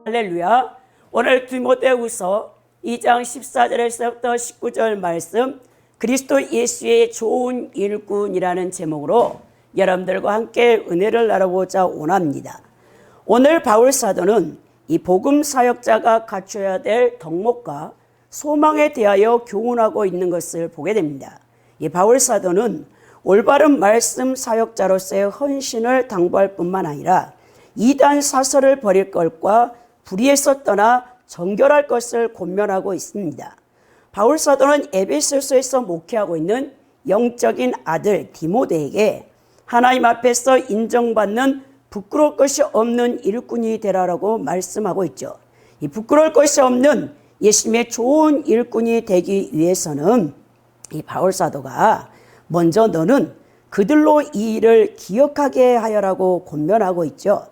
할렐루야. 오늘 디모데후서 2장 14절에서부터 19절 말씀, 그리스도 예수의 좋은 일꾼이라는 제목으로 여러분들과 함께 은혜를 나누고자 원합니다. 오늘 바울 사도는 이 복음 사역자가 갖춰야 될 덕목과 소망에 대하여 교훈하고 있는 것을 보게 됩니다. 이 바울 사도는 올바른 말씀 사역자로서의 헌신을 당부할 뿐만 아니라 이단 사설을 버릴 것과 불의에서 떠나 정결할 것을 권면하고 있습니다. 바울 사도는 에베소서에서 목회하고 있는 영적인 아들 디모데에게 하나님 앞에서 인정받는 부끄러울 것이 없는 일꾼이 되라라고 말씀하고 있죠. 이 부끄러울 것이 없는 예수님의 좋은 일꾼이 되기 위해서는 이 바울 사도가 먼저 너는 그들로 이 일을 기억하게 하여라고 권면하고 있죠.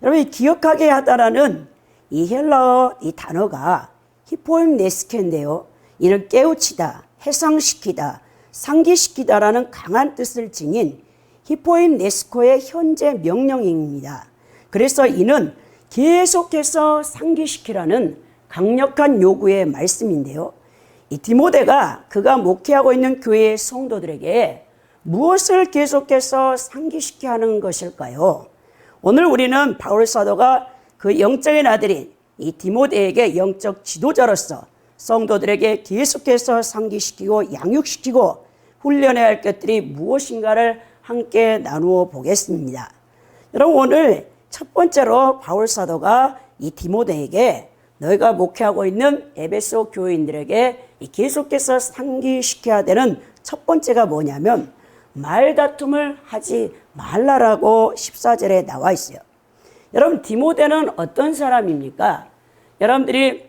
여러분, 기억하게 하다라는 이 헬라어 이 단어가 히포임네스케인데요. 이는 깨우치다, 해상시키다, 상기시키다라는 강한 뜻을 지닌 히포임네스코의 현재 명령입니다. 그래서 이는 계속해서 상기시키라는 강력한 요구의 말씀인데요. 이 디모데가 그가 목회하고 있는 교회의 성도들에게 무엇을 계속해서 상기시켜야 하는 것일까요? 오늘 우리는 바울 사도가 그 영적인 아들인 이 디모데에게 영적 지도자로서 성도들에게 계속해서 상기시키고 양육시키고 훈련해야 할 것들이 무엇인가를 함께 나누어 보겠습니다. 여러분, 오늘 첫 번째로 바울 사도가 이 디모데에게 너희가 목회하고 있는 에베소 교인들에게 계속해서 상기시켜야 되는 첫 번째가 뭐냐면 말다툼을 하지 말라라고 14절에 나와 있어요. 여러분, 디모데는 어떤 사람입니까? 여러분들이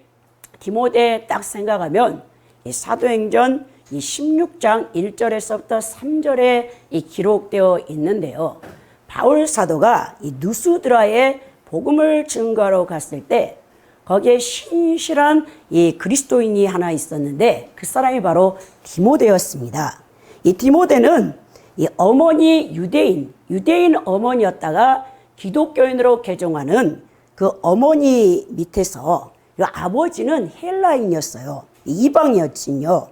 디모데 딱 생각하면 이 사도행전 이 16장 1절에서부터 3절에 기록되어 있는데요. 바울 사도가 이 누스드라에 복음을 증거하러 갔을 때 거기에 신실한 이 그리스도인이 하나 있었는데 그 사람이 바로 디모데였습니다. 이 디모데는 이 어머니 유대인 어머니였다가 기독교인으로 개종하는 그 어머니 밑에서 아버지는 헬라인이었어요. 이방이었지요.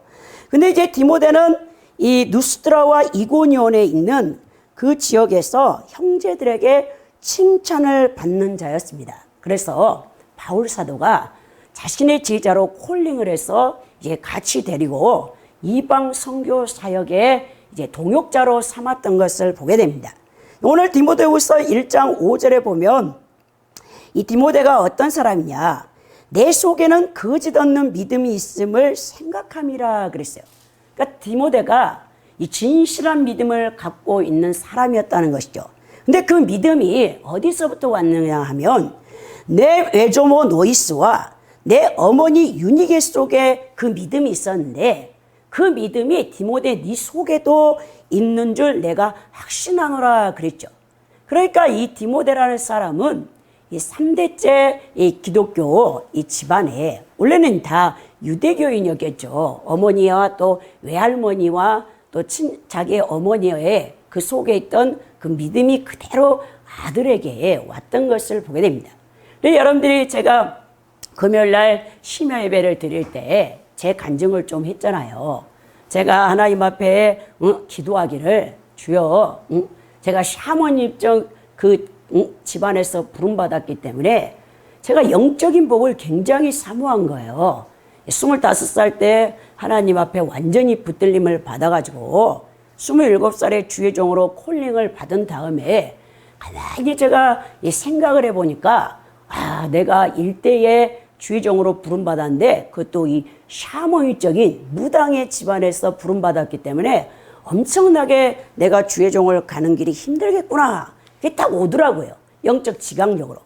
근데 이제 디모데는 이 누스드라와 이고니온에 있는 그 지역에서 형제들에게 칭찬을 받는 자였습니다. 그래서 바울 사도가 자신의 제자로 콜링을 해서 이제 같이 데리고 이방 선교 사역에 이제 동역자로 삼았던 것을 보게 됩니다. 오늘 디모데후서 1장 5절에 보면 이 디모데가 어떤 사람이냐, 내 속에는 거짓 없는 믿음이 있음을 생각함이라 그랬어요. 그러니까 디모데가 이 진실한 믿음을 갖고 있는 사람이었다는 것이죠. 근데 그 믿음이 어디서부터 왔느냐 하면 내 외조모 노이스와 내 어머니 유니게 속에 그 믿음이 있었는데 그 믿음이 디모데 네 속에도 있는 줄 내가 확신하노라 그랬죠. 그러니까 이 디모데라는 사람은 이 3대째 이 기독교 이 집안에 원래는 다 유대교인이었겠죠. 어머니와 또 외할머니와 또 자기의 어머니의 그 속에 있던 그 믿음이 그대로 아들에게 왔던 것을 보게 됩니다. 그래서 여러분들이 제가 금요일날 심야 예배를 드릴 때 제 간증을 좀 했잖아요. 제가 하나님 앞에 기도하기를 주여 제가 샤머니적 그 집안에서 부름받았기 때문에 제가 영적인 복을 굉장히 사모한 거예요. 25살 때 하나님 앞에 완전히 붙들림을 받아가지고 27살에 주의 종으로 콜링을 받은 다음에 가만히 제가 생각을 해보니까 내가 일대에 주의 종으로 부름받았는데 그것도 이 샤머니적인 무당의 집안에서 부름받았기 때문에 엄청나게 내가 주의 종을 가는 길이 힘들겠구나. 그게 딱 오더라고요. 영적 지각력으로.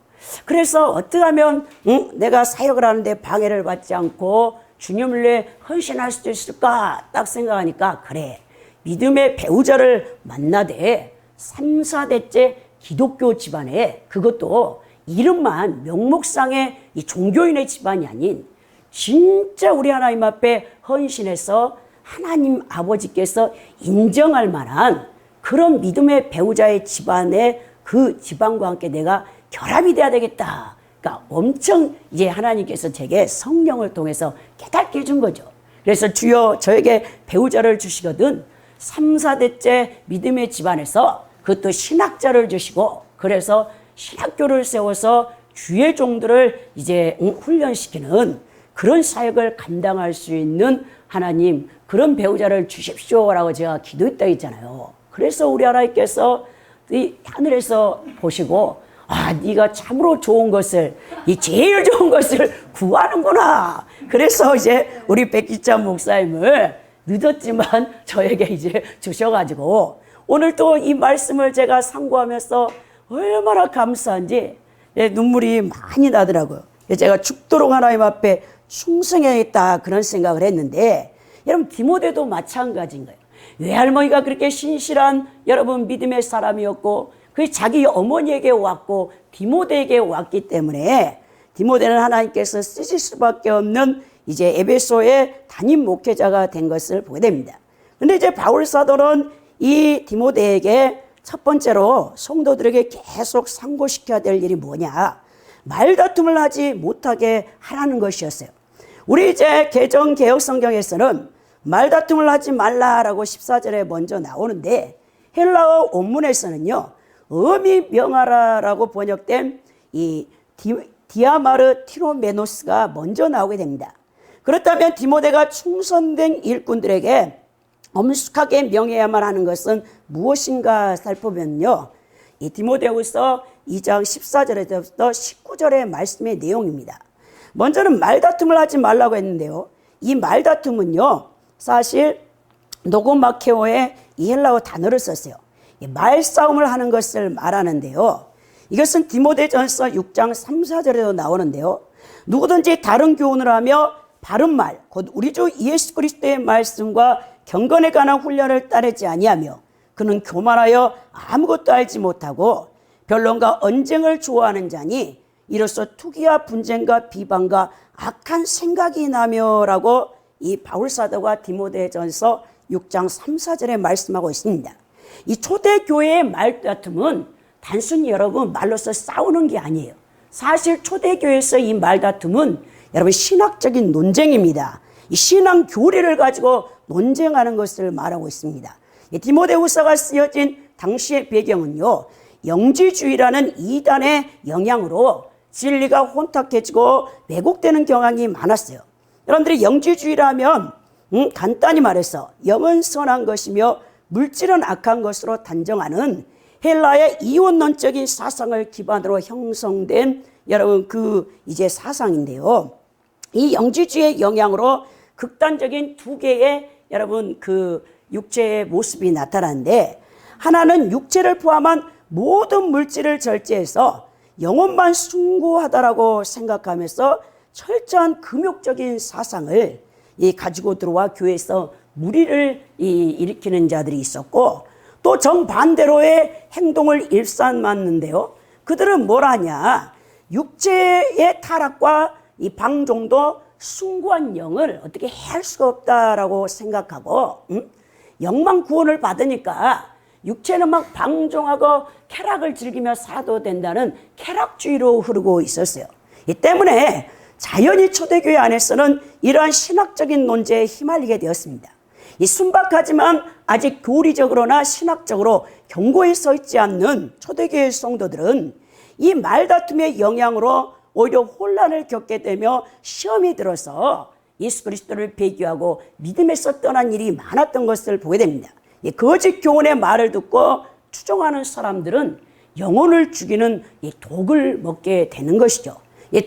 그래서 어떻게 하면 내가 사역을 하는데 방해를 받지 않고 주님을 위해 헌신할 수 있을까 딱 생각하니까 그래. 믿음의 배우자를 만나되 3, 4대째 기독교 집안에 그것도 이름만 명목상의 이 종교인의 집안이 아닌 진짜 우리 하나님 앞에 헌신해서 하나님 아버지께서 인정할 만한 그런 믿음의 배우자의 집안에 그 집안과 함께 내가 결합이 돼야 되겠다. 그러니까 엄청 이제 하나님께서 제게 성령을 통해서 깨닫게 해준 거죠. 그래서 주여 저에게 배우자를 주시거든 3, 4대째 믿음의 집안에서 그것도 신학자를 주시고 그래서 신학교를 세워서 주의 종들을 이제 훈련시키는 그런 사역을 감당할 수 있는 하나님 그런 배우자를 주십시오라고 제가 기도했다 했잖아요. 그래서 우리 하나님께서 이 하늘에서 보시고 아 네가 참으로 좋은 것을 이 제일 좋은 것을 구하는구나. 그래서 이제 우리 백기찬 목사님을 늦었지만 저에게 이제 주셔가지고 오늘 또 이 말씀을 제가 상고하면서 얼마나 감사한지 눈물이 많이 나더라고요. 제가 죽도록 하나님 앞에 충성해야겠다 그런 생각을 했는데 여러분 디모데도 마찬가지인 거예요. 외할머니가 그렇게 신실한 여러분 믿음의 사람이었고 그 자기 어머니에게 왔고 디모데에게 왔기 때문에 디모데는 하나님께서 쓰실 수밖에 없는 이제 에베소의 담임 목회자가 된 것을 보게 됩니다. 근데 이제 바울 사도는 이 디모데에게 첫 번째로 성도들에게 계속 상고시켜야 될 일이 뭐냐? 말다툼을 하지 못하게 하라는 것이었어요. 우리 이제 개정 개혁 성경에서는 말다툼을 하지 말라라고 14절에 먼저 나오는데 헬라어 원문에서는요. 엄히 명하라라고 번역된 이 디아마르 티로메노스가 먼저 나오게 됩니다. 그렇다면 디모데가 충성된 일꾼들에게 엄숙하게 명해야만 하는 것은 무엇인가 살펴보면요. 이 디모데후서 2장 14절에서부터 19절의 말씀의 내용입니다. 먼저는 말다툼을 하지 말라고 했는데요. 이 말다툼은요. 사실 노고마케오의 이 헬라어 단어를 썼어요. 말싸움을 하는 것을 말하는데요. 이것은 디모데전서 6장 3, 4절에도 나오는데요. 누구든지 다른 교훈을 하며 바른 말, 곧 우리 주 예수 그리스도의 말씀과 경건에 관한 훈련을 따르지 아니하며 그는 교만하여 아무것도 알지 못하고 변론과 언쟁을 좋아하는 자니 이로써 투기와 분쟁과 비방과 악한 생각이 나며라고 이 바울 사도가 디모데전서 6장 3, 4절에 말씀하고 있습니다. 이 초대교회의 말다툼은 단순히 여러분 말로서 싸우는 게 아니에요. 사실 초대교회에서 이 말다툼은 여러분 신학적인 논쟁입니다. 이 신앙 교리를 가지고 논쟁하는 것을 말하고 있습니다. 디모데후서가 쓰여진 당시의 배경은요. 영지주의라는 이단의 영향으로 진리가 혼탁해지고 왜곡되는 경향이 많았어요. 여러분들이 영지주의라면 간단히 말해서 영은 선한 것이며 물질은 악한 것으로 단정하는 헬라의 이원론적인 사상을 기반으로 형성된 여러분 그 이제 사상인데요. 이 영지주의의 영향으로 극단적인 두 개의 여러분 그 육체의 모습이 나타나는데 하나는 육체를 포함한 모든 물질을 절제해서 영혼만 숭고하다라고 생각하면서 철저한 금욕적인 사상을 가지고 들어와 교회에서 무리를 일으키는 자들이 있었고 또 정반대로의 행동을 일삼았는데요. 그들은 뭘 하냐? 육체의 타락과 이 방종도 숭고한 영을 어떻게 해할 수가 없다라고 생각하고 영만 구원을 받으니까 육체는 막 방종하고 쾌락을 즐기며 살아도 된다는 쾌락주의로 흐르고 있었어요. 이 때문에 자연히 초대교회 안에서는 이러한 신학적인 논제에 휘말리게 되었습니다. 이 순박하지만 아직 교리적으로나 신학적으로 견고히 서 있지 않는 초대교회 성도들은 이 말다툼의 영향으로 오히려 혼란을 겪게 되며 시험이 들어서 예수 그리스도를 배교하고 믿음에서 떠난 일이 많았던 것을 보게 됩니다. 거짓 교훈의 말을 듣고 추종하는 사람들은 영혼을 죽이는 독을 먹게 되는 것이죠.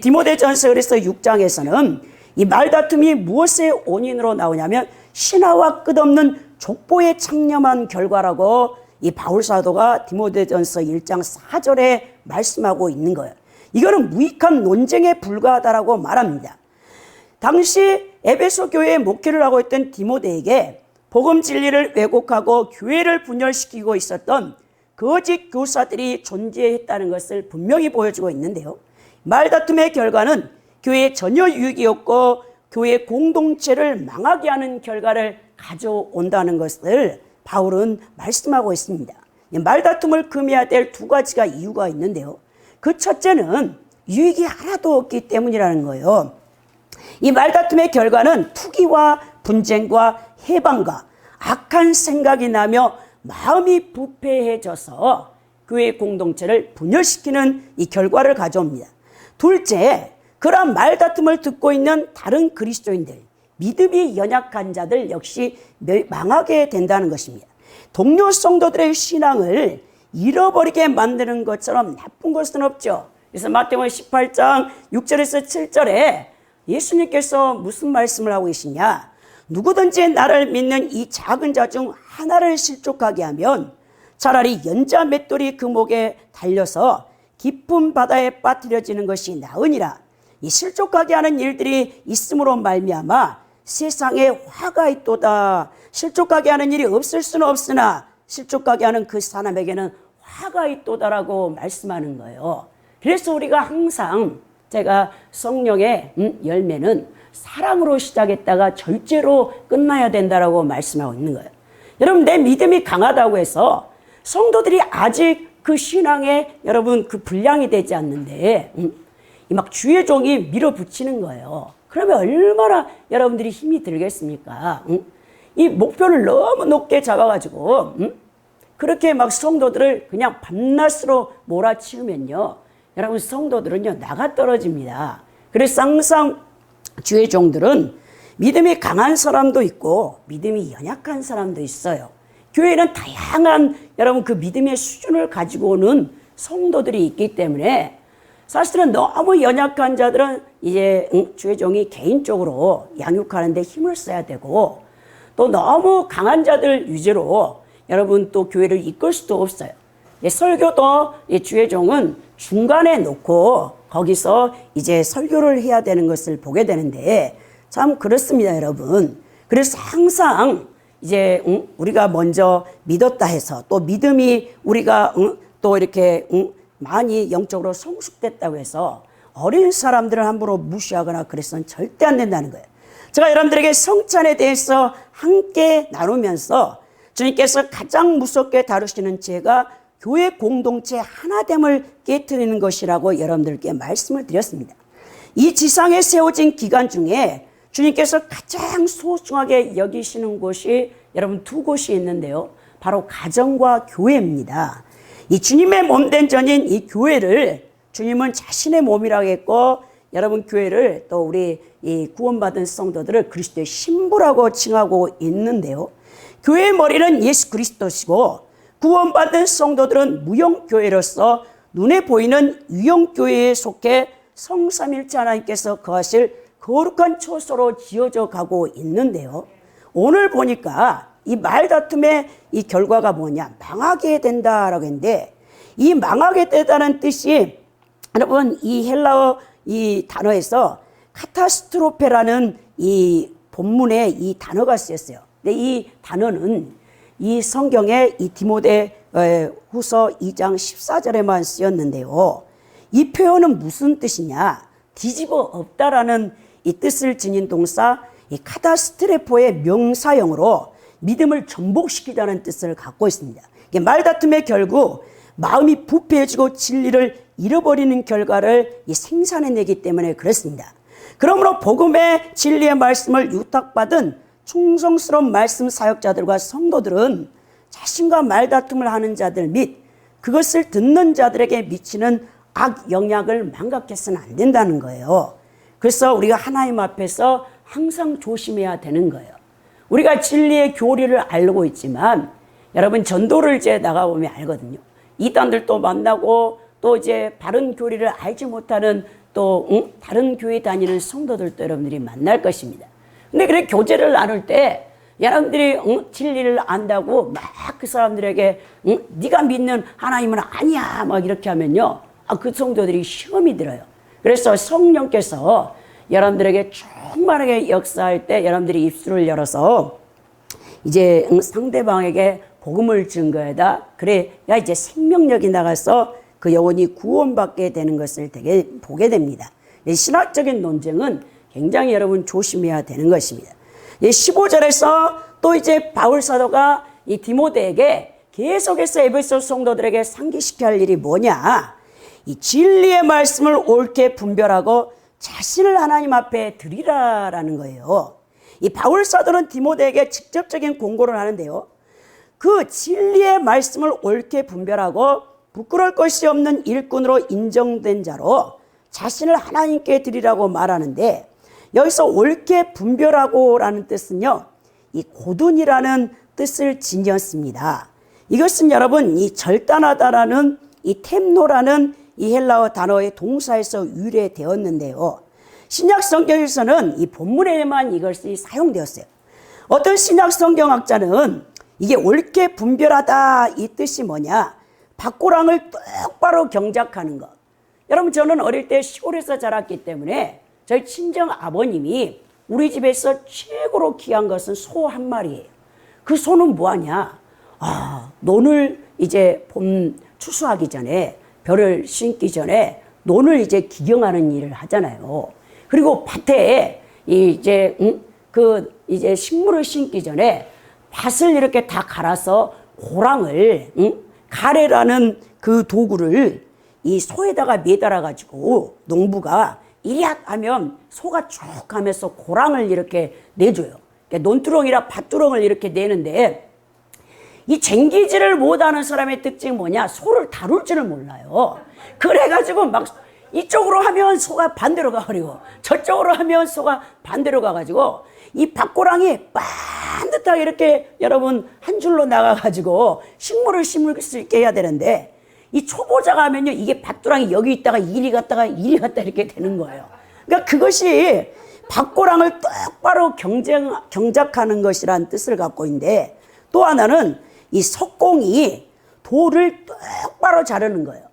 디모데전서 그래서 6장에서는 이 말다툼이 무엇의 원인으로 나오냐면 신화와 끝없는 족보에 창념한 결과라고 이 바울 사도가 디모데전서 1장 4절에 말씀하고 있는 거예요. 이거는 무익한 논쟁에 불과하다라고 말합니다. 당시 에베소 교회에 목회를 하고 있던 디모데에게 복음 진리를 왜곡하고 교회를 분열시키고 있었던 거짓 교사들이 존재했다는 것을 분명히 보여주고 있는데요. 말다툼의 결과는 교회에 전혀 유익이 없고 교회 공동체를 망하게 하는 결과를 가져온다는 것을 바울은 말씀하고 있습니다. 말다툼을 금해야 될 두 가지가 이유가 있는데요. 그 첫째는 유익이 하나도 없기 때문이라는 거예요. 이 말다툼의 결과는 투기와 분쟁과 해방과 악한 생각이 나며 마음이 부패해져서 교회 공동체를 분열시키는 이 결과를 가져옵니다. 둘째, 그러한 말다툼을 듣고 있는 다른 그리스도인들, 믿음이 연약한 자들 역시 망하게 된다는 것입니다. 동료 성도들의 신앙을 잃어버리게 만드는 것처럼 나쁜 것은 없죠. 그래서 마태복음 18장 6절에서 7절에 예수님께서 무슨 말씀을 하고 계시냐? 누구든지 나를 믿는 이 작은 자 중 하나를 실족하게 하면 차라리 연자 맷돌이 그 목에 달려서 깊은 바다에 빠뜨려지는 것이 나으니라. 이 실족하게 하는 일들이 있음으로 말미암아 세상에 화가 있도다. 실족하게 하는 일이 없을 수는 없으나 실족하게 하는 그 사람에게는 화가 있도다라고 말씀하는 거예요. 그래서 우리가 항상 제가 성령의 열매는 사랑으로 시작했다가 절제로 끝나야 된다라고 말씀하고 있는 거예요. 여러분, 내 믿음이 강하다고 해서 성도들이 아직 그 신앙에 여러분 그 분량이 되지 않는데 막 주의 종이 밀어붙이는 거예요. 그러면 얼마나 여러분들이 힘이 들겠습니까? 이 목표를 너무 높게 잡아가지고 그렇게 막 성도들을 그냥 밤낮으로 몰아치우면요, 여러분 성도들은요 나가 떨어집니다. 그래서 항상 주의 종들은 믿음이 강한 사람도 있고 믿음이 연약한 사람도 있어요. 교회는 다양한 여러분 그 믿음의 수준을 가지고 오는 성도들이 있기 때문에 사실은 너무 연약한 자들은 이제 주의 종이 개인적으로 양육하는데 힘을 써야 되고, 또 너무 강한 자들 위주로 여러분 또 교회를 이끌 수도 없어요. 설교도 주의 종은 중간에 놓고 거기서 이제 설교를 해야 되는 것을 보게 되는데 참 그렇습니다, 여러분. 그래서 항상 이제 우리가 먼저 믿었다 해서 또 믿음이 우리가 또 이렇게 많이 영적으로 성숙됐다고 해서 어린 사람들을 함부로 무시하거나 그래서는 절대 안 된다는 거예요. 제가 여러분들에게 성찬에 대해서 함께 나누면서 주님께서 가장 무섭게 다루시는 죄가 교회 공동체 하나됨을 깨트리는 것이라고 여러분들께 말씀을 드렸습니다. 이 지상에 세워진 기간 중에 주님께서 가장 소중하게 여기시는 곳이 여러분 두 곳이 있는데요. 바로 가정과 교회입니다. 이 주님의 몸된 전인 이 교회를 주님은 자신의 몸이라고 했고, 여러분 교회를 또 우리 이 구원받은 성도들을 그리스도의 신부라고 칭하고 있는데요. 교회의 머리는 예수 그리스도시고 구원받은 성도들은 무형교회로서 눈에 보이는 유형교회에 속해 성삼일체 하나님께서 거하실 거룩한 처소로 지어져 가고 있는데요. 오늘 보니까 이 말다툼의 이 결과가 뭐냐? 망하게 된다라고 했는데, 이 망하게 되다는 뜻이 여러분 이 헬라어 이 단어에서 카타스트로페라는 이 본문에 이 단어가 쓰였어요. 근데 이 단어는 이 성경의 이 디모데 후서 2장 14절에만 쓰였는데요. 이 표현은 무슨 뜻이냐? 뒤집어 엎다라는 이 뜻을 지닌 동사 이 카타스트레포의 명사형으로 믿음을 전복시키다는 뜻을 갖고 있습니다. 말다툼의 결국 마음이 부패해지고 진리를 잃어버리는 결과를 생산해내기 때문에 그렇습니다. 그러므로 복음의 진리의 말씀을 유탁받은 충성스러운 말씀 사역자들과 성도들은 자신과 말다툼을 하는 자들 및 그것을 듣는 자들에게 미치는 악 영향을 망각해서는 안 된다는 거예요. 그래서 우리가 하나님 앞에서 항상 조심해야 되는 거예요. 우리가 진리의 교리를 알고 있지만 여러분 전도를 이제 나가보면 알거든요. 이단들도 만나고 또 이제 바른 교리를 알지 못하는 또 다른 교회 다니는 성도들도 여러분들이 만날 것입니다. 근데 그래 교제를 나눌 때 여러분들이 진리를 안다고 막 그 사람들에게 네가 믿는 하나님은 아니야 막 이렇게 하면요, 그 성도들이 시험이 들어요. 그래서 성령께서 여러분들에게 충만하게 역사할 때 여러분들이 입술을 열어서 이제 상대방에게 복음을 증거하다, 그래 야 이제 생명력이 나가서 그 영혼이 구원받게 되는 것을 되게 보게 됩니다. 신학적인 논쟁은 굉장히 여러분 조심해야 되는 것입니다. 15절에서 또 이제 바울 사도가 이 디모데에게 계속해서 에베소 성도들에게 상기시켜야 할 일이 뭐냐? 이 진리의 말씀을 옳게 분별하고 자신을 하나님 앞에 드리라라는 거예요. 이 바울 사도는 디모데에게 직접적인 공고를 하는데요. 그 진리의 말씀을 옳게 분별하고 부끄러울 것이 없는 일꾼으로 인정된 자로 자신을 하나님께 드리라고 말하는데, 여기서 옳게 분별하고라는 뜻은요, 이 고둔이라는 뜻을 지녔습니다. 이것은 여러분 이 절단하다라는 이 템노라는 이 헬라어 단어의 동사에서 유래되었는데요. 신약 성경에서는 이 본문에만 이것이 사용되었어요. 어떤 신약 성경학자는 이게 옳게 분별하다 이 뜻이 뭐냐, 밭고랑을 똑바로 경작하는 것. 여러분, 저는 어릴 때 시골에서 자랐기 때문에 저희 친정 아버님이 우리 집에서 최고로 귀한 것은 소 한 마리예요. 그 소는 뭐하냐, 논을 이제 봄 추수하기 전에, 벼를 심기 전에 논을 이제 기경하는 일을 하잖아요. 그리고 밭에 이제 이제 식물을 심기 전에 밭을 이렇게 다 갈아서 고랑을, 가래라는 그 도구를 이 소에다가 매달아 가지고 농부가 이리앗 하면 소가 쭉 가면서 고랑을 이렇게 내줘요. 그러니까 논두렁이라 밭두렁을 이렇게 내는데, 이 쟁기질을 못하는 사람의 특징이 뭐냐, 소를 다룰 줄을 몰라요. 그래가지고 막 이쪽으로 하면 소가 반대로 가버리고 저쪽으로 하면 소가 반대로 가가지고 이 밭고랑이 반듯하게 이렇게 여러분 한 줄로 나가가지고 식물을 심을 수 있게 해야 되는데, 이 초보자가 하면요, 이게 밭두랑이 여기 있다가 이리 갔다 이렇게 되는 거예요. 그러니까 그것이 밭고랑을 똑바로 경작하는 것이라는 뜻을 갖고 있는데, 또 하나는 이 석공이 돌을 똑바로 자르는 거예요.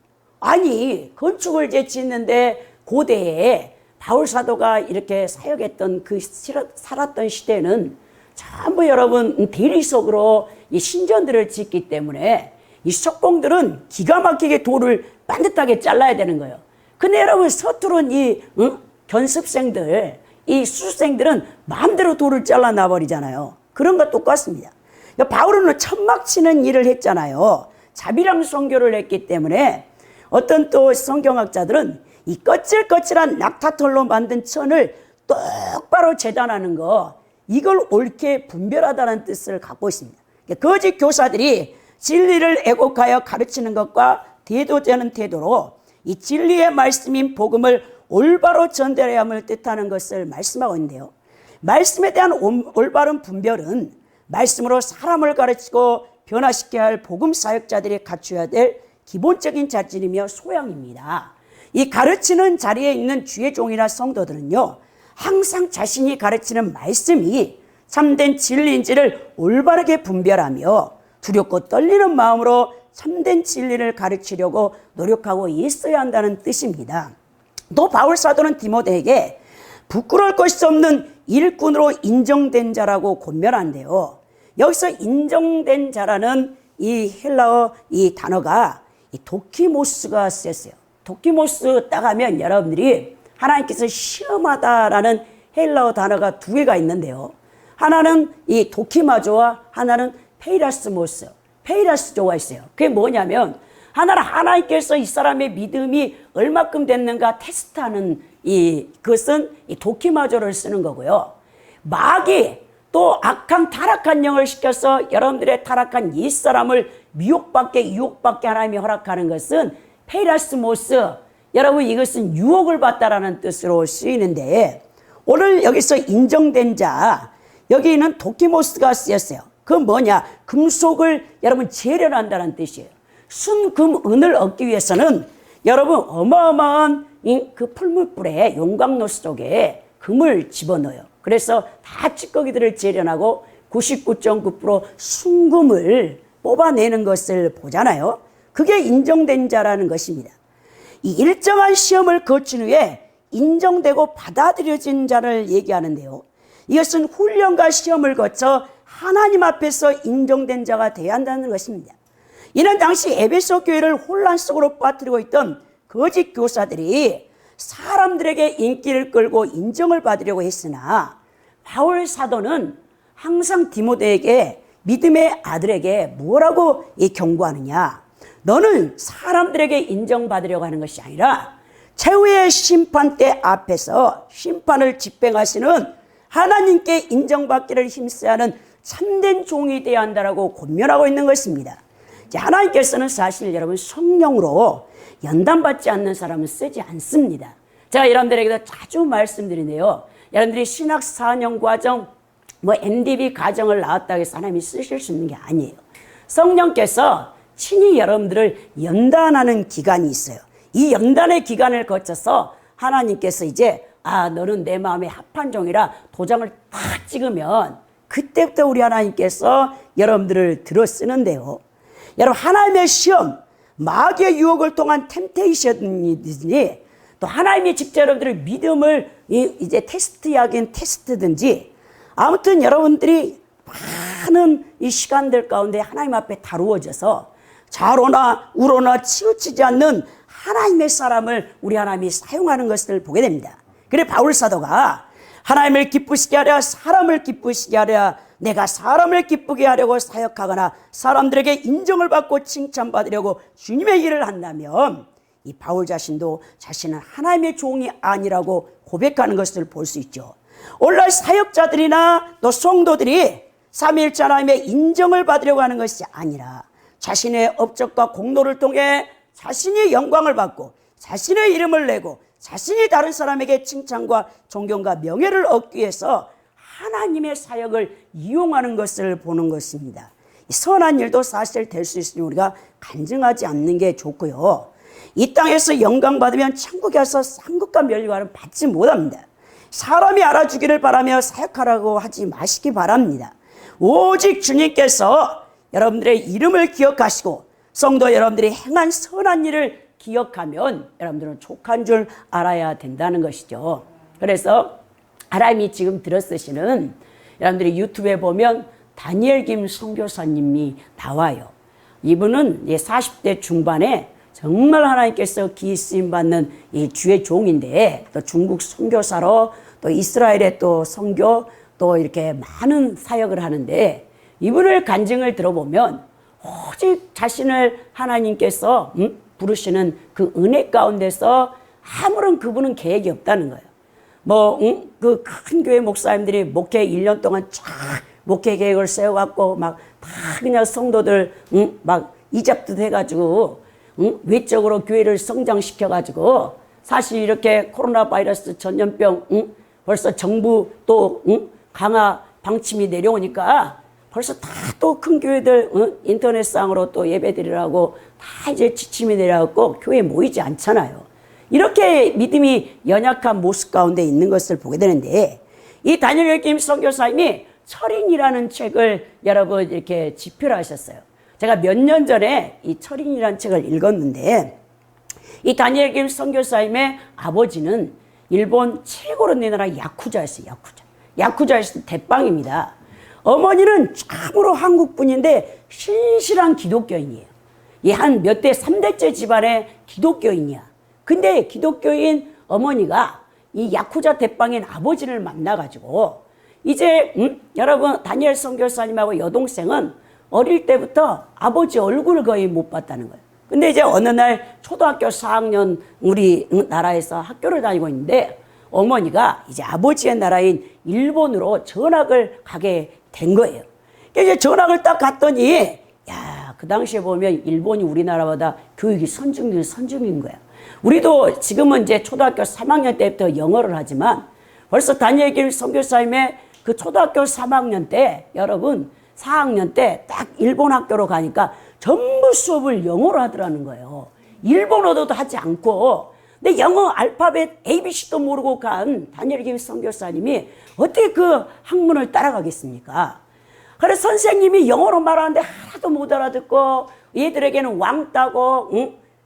아니, 건축을 이제 짓는데 고대에 바울 사도가 이렇게 사역했던 그 살았던 시대는 전부 여러분 대리석으로 이 신전들을 짓기 때문에 이 석공들은 기가 막히게 돌을 반듯하게 잘라야 되는 거예요. 근데 여러분 서투른 이 견습생들, 이 수생들은 마음대로 돌을 잘라놔 버리잖아요. 그런 것 똑같습니다. 바울은 천막 치는 일을 했잖아요. 자비랑 선교를 했기 때문에 어떤 또 성경학자들은 이 거칠거칠한 낙타털로 만든 천을 똑바로 재단하는 거, 이걸 옳게 분별하다는 뜻을 갖고 있습니다. 거짓 교사들이 진리를 애곡하여 가르치는 것과 대도되는 태도로 이 진리의 말씀인 복음을 올바로 전달해야 함을 뜻하는 것을 말씀하고 있는데요. 말씀에 대한 올바른 분별은 말씀으로 사람을 가르치고 변화시켜야 할 복음 사역자들이 갖춰야 될 기본적인 자질이며 소양입니다. 이 가르치는 자리에 있는 주의 종이나 성도들은요, 항상 자신이 가르치는 말씀이 참된 진리인지를 올바르게 분별하며 두렵고 떨리는 마음으로 참된 진리를 가르치려고 노력하고 있어야 한다는 뜻입니다. 또 바울 사도는 디모데에게 부끄러울 것이 없는 일꾼으로 인정된 자라고 권면한대요. 여기서 인정된 자라는 이 헬라어 이 단어가 이 도키모스가 쓰였어요. 도키모스 딱 하면 여러분들이 하나님께서 시험하다라는 헬라어 단어가 두 개가 있는데요. 하나는 이 도키마조와 하나는 페이라스모스, 페이라스조가 있어요. 그게 뭐냐면 하나는 하나님께서 이 사람의 믿음이 얼마큼 됐는가 테스트하는 그것은 이 도키마조를 쓰는 거고요. 마귀 또 악한 타락한 영을 시켜서 여러분들의 타락한 옛사람을 유혹받게 하나님이 허락하는 것은 페이라스모스, 여러분 이것은 유혹을 받다라는 뜻으로 쓰이는데, 오늘 여기서 인정된 자, 여기는 도키모스가 쓰였어요. 그건 뭐냐, 금속을 여러분 재련한다는 뜻이에요. 순금은을 얻기 위해서는 여러분 어마어마한 그 풀물불에 용광로 속에 금을 집어넣어요. 그래서 다 찌꺼기들을 재련하고 99.9% 순금을 뽑아내는 것을 보잖아요. 그게 인정된 자라는 것입니다. 이 일정한 시험을 거친 후에 인정되고 받아들여진 자를 얘기하는데요. 이것은 훈련과 시험을 거쳐 하나님 앞에서 인정된 자가 되어야 한다는 것입니다. 이는 당시 에베소 교회를 혼란 속으로 빠뜨리고 있던 거짓 교사들이 사람들에게 인기를 끌고 인정을 받으려고 했으나, 바울 사도는 항상 디모데에게 믿음의 아들에게 뭐라고 경고하느냐, 너는 사람들에게 인정받으려고 하는 것이 아니라 최후의 심판대 앞에서 심판을 집행하시는 하나님께 인정받기를 힘써야 하는 참된 종이 되어야 한다라고 권면하고 있는 것입니다. 하나님께서는 사실 여러분 성령으로 연단받지 않는 사람은 쓰지 않습니다. 제가 여러분들에게도 자주 말씀드리네요. 여러분들이 신학 4년 과정, MDB 과정을 나왔다고 해서 하나님이 쓰실 수 있는 게 아니에요. 성령께서 친히 여러분들을 연단하는 기간이 있어요. 이 연단의 기간을 거쳐서 하나님께서 이제 너는 내 마음에 합한 종이라 도장을 딱 찍으면 그때부터 우리 하나님께서 여러분들을 들어 쓰는데요. 여러분 하나님의 시험, 마귀의 유혹을 통한 템테이션이든지 또 하나님이 직접 여러분들의 믿음을 이제 테스트하긴 테스트든지 아무튼 여러분들이 많은 이 시간들 가운데 하나님 앞에 다루어져서 좌로나 우로나 치우치지 않는 하나님의 사람을 우리 하나님이 사용하는 것을 보게 됩니다. 그래 바울 사도가 하나님을 기쁘시게 하려 사람을 기쁘시게 하려 내가 사람을 기쁘게 하려고 사역하거나 사람들에게 인정을 받고 칭찬받으려고 주님의 일을 한다면 이 바울 자신도 자신은 하나님의 종이 아니라고 고백하는 것을 볼 수 있죠. 오늘날 사역자들이나 또 성도들이 삼위일체 하나님의 인정을 받으려고 하는 것이 아니라 자신의 업적과 공로를 통해 자신이 영광을 받고 자신의 이름을 내고 자신이 다른 사람에게 칭찬과 존경과 명예를 얻기 위해서 하나님의 사역을 이용하는 것을 보는 것입니다. 선한 일도 사실 될 수 있으니 우리가 간증하지 않는 게 좋고요. 이 땅에서 영광 받으면 천국에 가서 상급과 멸류관을 받지 못합니다. 사람이 알아주기를 바라며 사역하라고 하지 마시기 바랍니다. 오직 주님께서 여러분들의 이름을 기억하시고 성도 여러분들이 행한 선한 일을 기억하면 여러분들은 족한 줄 알아야 된다는 것이죠. 그래서 하나님이 지금 들어쓰시는 여러분들이 유튜브에 보면 다니엘 김 선교사님이 나와요. 이분은 40대 중반에 정말 하나님께서 기쓰임 받는 이 주의 종인데 또 중국 선교사로 또 이스라엘에 또 선교 또 이렇게 많은 사역을 하는데 이분을 간증을 들어보면 오직 자신을 하나님께서 부르시는 그 은혜 가운데서 아무런 그분은 계획이 없다는 거예요. 그 큰 교회 목사님들이 목회 1년 동안 쫙 목회 계획을 세워갖고 막 다 그냥 성도들 막 이잡듯 해가지고 외적으로 교회를 성장시켜가지고 사실 이렇게 코로나 바이러스 전염병 벌써 정부 또 강화 방침이 내려오니까 벌써 다 또 큰 교회들 인터넷상으로 또 예배드리라고 다 이제 지침이 내려갖고 교회에 모이지 않잖아요. 이렇게 믿음이 연약한 모습 가운데 있는 것을 보게 되는데 이 다니엘 김 선교사님이 철인이라는 책을 여러분 이렇게 집필하셨어요. 제가 몇 년 전에 이 철인이라는 책을 읽었는데 이 다니엘 김 선교사님의 아버지는 일본 최고로 내나라 야쿠자였어요. 야쿠자에서 대빵입니다. 어머니는 참으로 한국 분인데 신실한 기독교인이에요. 한 몇 대 3대째 집안의 기독교인이야. 근데 기독교인 어머니가 이 야쿠자 대빵인 아버지를 만나가지고 이제 여러분 다니엘 선교사님하고 여동생은 어릴 때부터 아버지 얼굴을 거의 못 봤다는 거예요. 근데 이제 어느 날 초등학교 4학년 우리 나라에서 학교를 다니고 있는데 어머니가 이제 아버지의 나라인 일본으로 전학을 가게 된 거예요. 이제 전학을 딱 갔더니 그 당시에 보면 일본이 우리나라보다 교육이 선중인 거야. 우리도 지금은 이제 초등학교 3학년 때부터 영어를 하지만 벌써 다니엘 김 선교사님의 그 초등학교 3학년 때 여러분 4학년 때 딱 일본 학교로 가니까 전부 수업을 영어로 하더라는 거예요. 일본어도 하지 않고. 근데 영어 알파벳 ABC도 모르고 간 다니엘 김 선교사님이 어떻게 그 학문을 따라가겠습니까? 그래서 선생님이 영어로 말하는데 하나도 못 알아듣고 얘들에게는 왕따고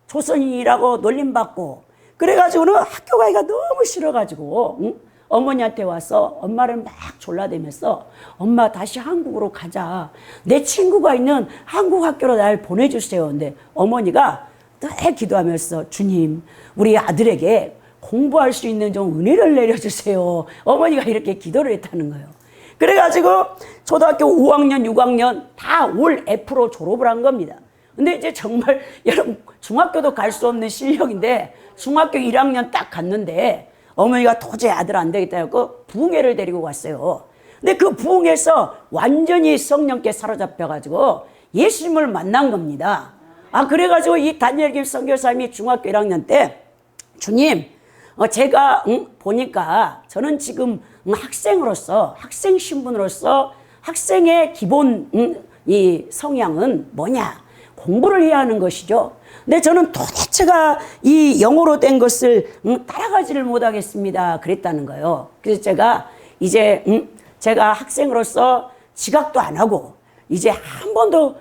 조선인이라고 놀림받고 그래가지고는 학교 가기가 너무 싫어가지고 어머니한테 와서 엄마를 막 졸라대면서 엄마 다시 한국으로 가자. 내 친구가 있는 한국 학교로 날 보내주세요. 근데 어머니가 늘 기도하면서 주님 우리 아들에게 공부할 수 있는 좀 은혜를 내려주세요. 어머니가 이렇게 기도를 했다는 거예요. 그래가지고 초등학교 5학년, 6학년 다 올 F로 졸업을 한 겁니다. 근데 이제 정말 여러분 중학교도 갈 수 없는 실력인데 중학교 1학년 딱 갔는데 어머니가 도저히 아들 안 되겠다 해서 부흥회를 데리고 갔어요. 근데 그 부흥회에서 완전히 성령께 사로잡혀가지고 예수님을 만난 겁니다. 그래가지고 이 다니엘 김 선교사님이 중학교 1학년 때 주님, 제가 보니까 저는 지금 학생으로서 학생 신분으로서 학생의 기본 이 성향은 뭐냐? 공부를 해야 하는 것이죠. 근데 저는 도대체가 이 영어로 된 것을 따라가지를 못하겠습니다. 그랬다는 거예요. 그래서 제가 이제 제가 학생으로서 지각도 안 하고 이제 한 번도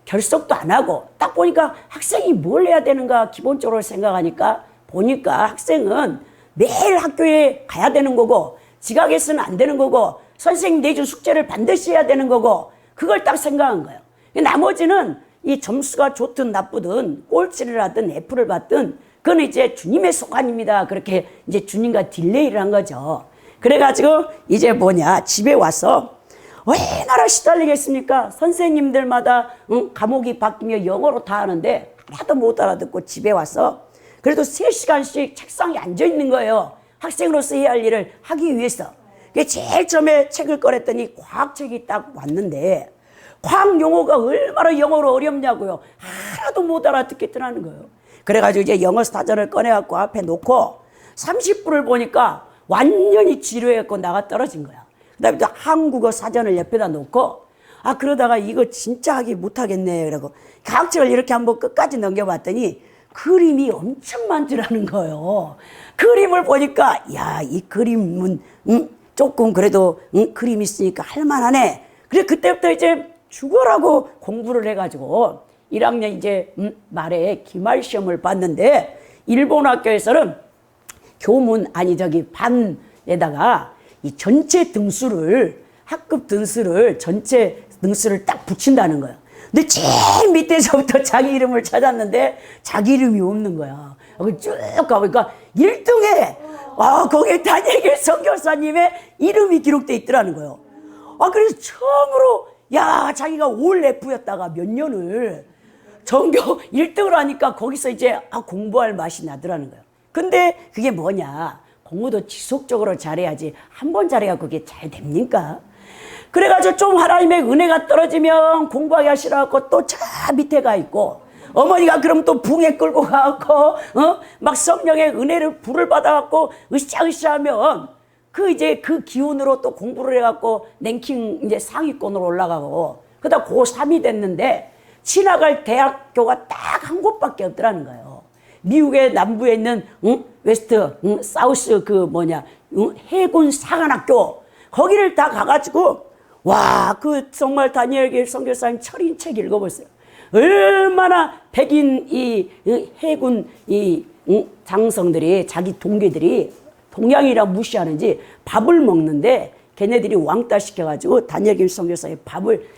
결석도 안 하고 딱 보니까 학생이 뭘 해야 되는가 기본적으로 생각하니까 보니까 학생은 매일 학교에 가야 되는 거고 지각해서는 안 되는 거고 선생님 내준 숙제를 반드시 해야 되는 거고 그걸 딱 생각한 거예요. 나머지는 이 점수가 좋든 나쁘든 꼴찌를 하든 F를 받든 그건 이제 주님의 소관입니다. 그렇게 이제 주님과 딜레이를 한 거죠. 그래가지고 이제 집에 와서 얼마나 시달리겠습니까? 선생님들마다 과목이 바뀌며 영어로 다 하는데 하나도 못 알아듣고 집에 와서 그래도 3시간씩 책상에 앉아 있는 거예요. 학생으로서 해야 할 일을 하기 위해서. 제일 처음에 책을 꺼냈더니 과학책이 딱 왔는데 과학 용어가 얼마나 영어로 어렵냐고요. 하나도 못 알아듣겠더라는 거예요. 그래가지고 이제 영어 사전을 꺼내갖고 앞에 놓고 30분을 보니까 완전히 지루해갖고 나가 떨어진 거야. 그 다음에 또 한국어 사전을 옆에다 놓고 그러다가 이거 진짜 하기 못하겠네. 그러고 과학책을 이렇게 한번 끝까지 넘겨봤더니 그림이 엄청 많더라는 거예요. 그림을 보니까 이 그림은 조금 그래도 그림 있으니까 할만하네. 그래 그때부터 이제 죽어라고 공부를 해가지고 1학년 이제 말에 기말 시험을 봤는데 일본 학교에서는 교문 반에다가 이 전체 등수를 학급 등수를 전체 등수를 딱 붙인다는 거예요. 근데 제일 밑에서부터 자기 이름을 찾았는데 자기 이름이 없는 거야. 쭉 가보니까 1등에 거기에 다니엘 선교사님의 이름이 기록돼 있더라는 거예요. 그래서 처음으로 자기가 올 F였다가 몇 년을 전교 1등을 하니까 거기서 이제 공부할 맛이 나더라는 거예요. 근데 그게 뭐냐? 공부도 지속적으로 잘해야지 한 번 잘해야 그게 잘 됩니까? 그래가지고 좀 하나님의 은혜가 떨어지면 공부하기 싫어갖고 또 저 밑에 가 있고 어머니가 그럼 또 붕에 끌고 가갖고 막 성령의 은혜를 불을 받아갖고 으쌰으쌰 하면 이제 그 기운으로 또 공부를 해갖고 랭킹 이제 상위권으로 올라가고 그러다 고3이 됐는데 진학할 대학교가 딱 한 곳밖에 없더라는 거예요. 미국의 남부에 있는 웨스트 사우스 해군 사관학교 거기를 다 가가지고 정말 다니엘 선교사님 철인책 읽어보세요. 얼마나 백인 이 해군 장성들이 자기 동기들이 동양이라 무시하는지 밥을 먹는데 걔네들이 왕따 시켜가지고 다니엘 김 선교사의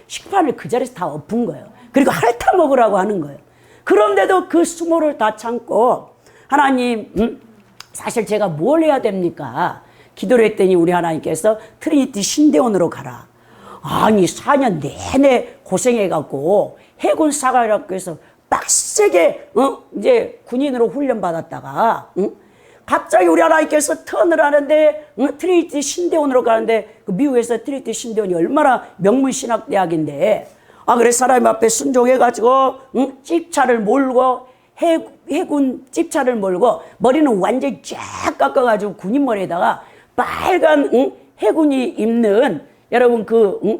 식판을 그 자리에서 다 엎은 거예요. 그리고 핥아 먹으라고 하는 거예요. 그런데도 그 수모를 다 참고 하나님 사실 제가 뭘 해야 됩니까? 기도를 했더니 우리 하나님께서 트리니티 신대원으로 가라. 4년 내내 고생해갖고 해군 사관학교에서 빡세게 이제 군인으로 훈련받았다가 갑자기 우리 하나님께서 턴을 하는데 트리니티 신대원으로 가는데 미국에서 트리니티 신대원이 얼마나 명문신학대학인데 그래서 사람 앞에 순종해가지고 찝차를 몰고 해군 찝차를 몰고 머리는 완전히 쫙 깎아가지고 군인 머리에다가 빨간 해군이 입는 여러분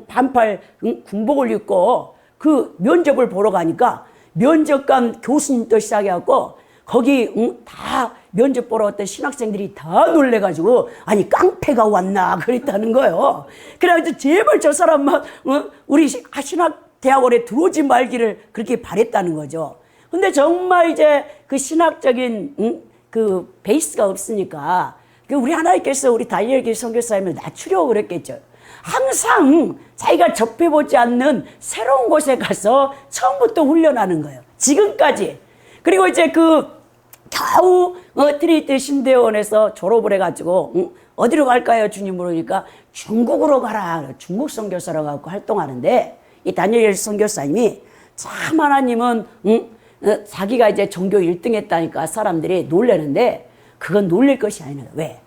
반팔 군복을 입고 그 면접을 보러 가니까 면접관 교수님도 시작해갖고 거기 다 면접 보러 왔던 신학생들이 다 놀래가지고 아니 깡패가 왔나 그랬다는 거예요. 그래가지고 제발 저 사람만 우리 신학대학원에 들어오지 말기를 그렇게 바랬다는 거죠. 근데 정말 이제 그 신학적인 그 베이스가 없으니까 우리 하나님께서 우리 다니엘 선교사님을 낮추려고 그랬겠죠. 항상 자기가 접해보지 않는 새로운 곳에 가서 처음부터 훈련하는 거예요. 지금까지. 그리고 이제 겨우 트리니티 신대원에서 졸업을 해가지고 어디로 갈까요 주님 물으니까 중국으로 가라. 중국 선교사라고 하고 활동하는데 이 다니엘 선교사님이 참 하나님은 자기가 이제 전교 1등 했다니까 사람들이 놀라는데 그건 놀랄 것이 아니에요. 왜?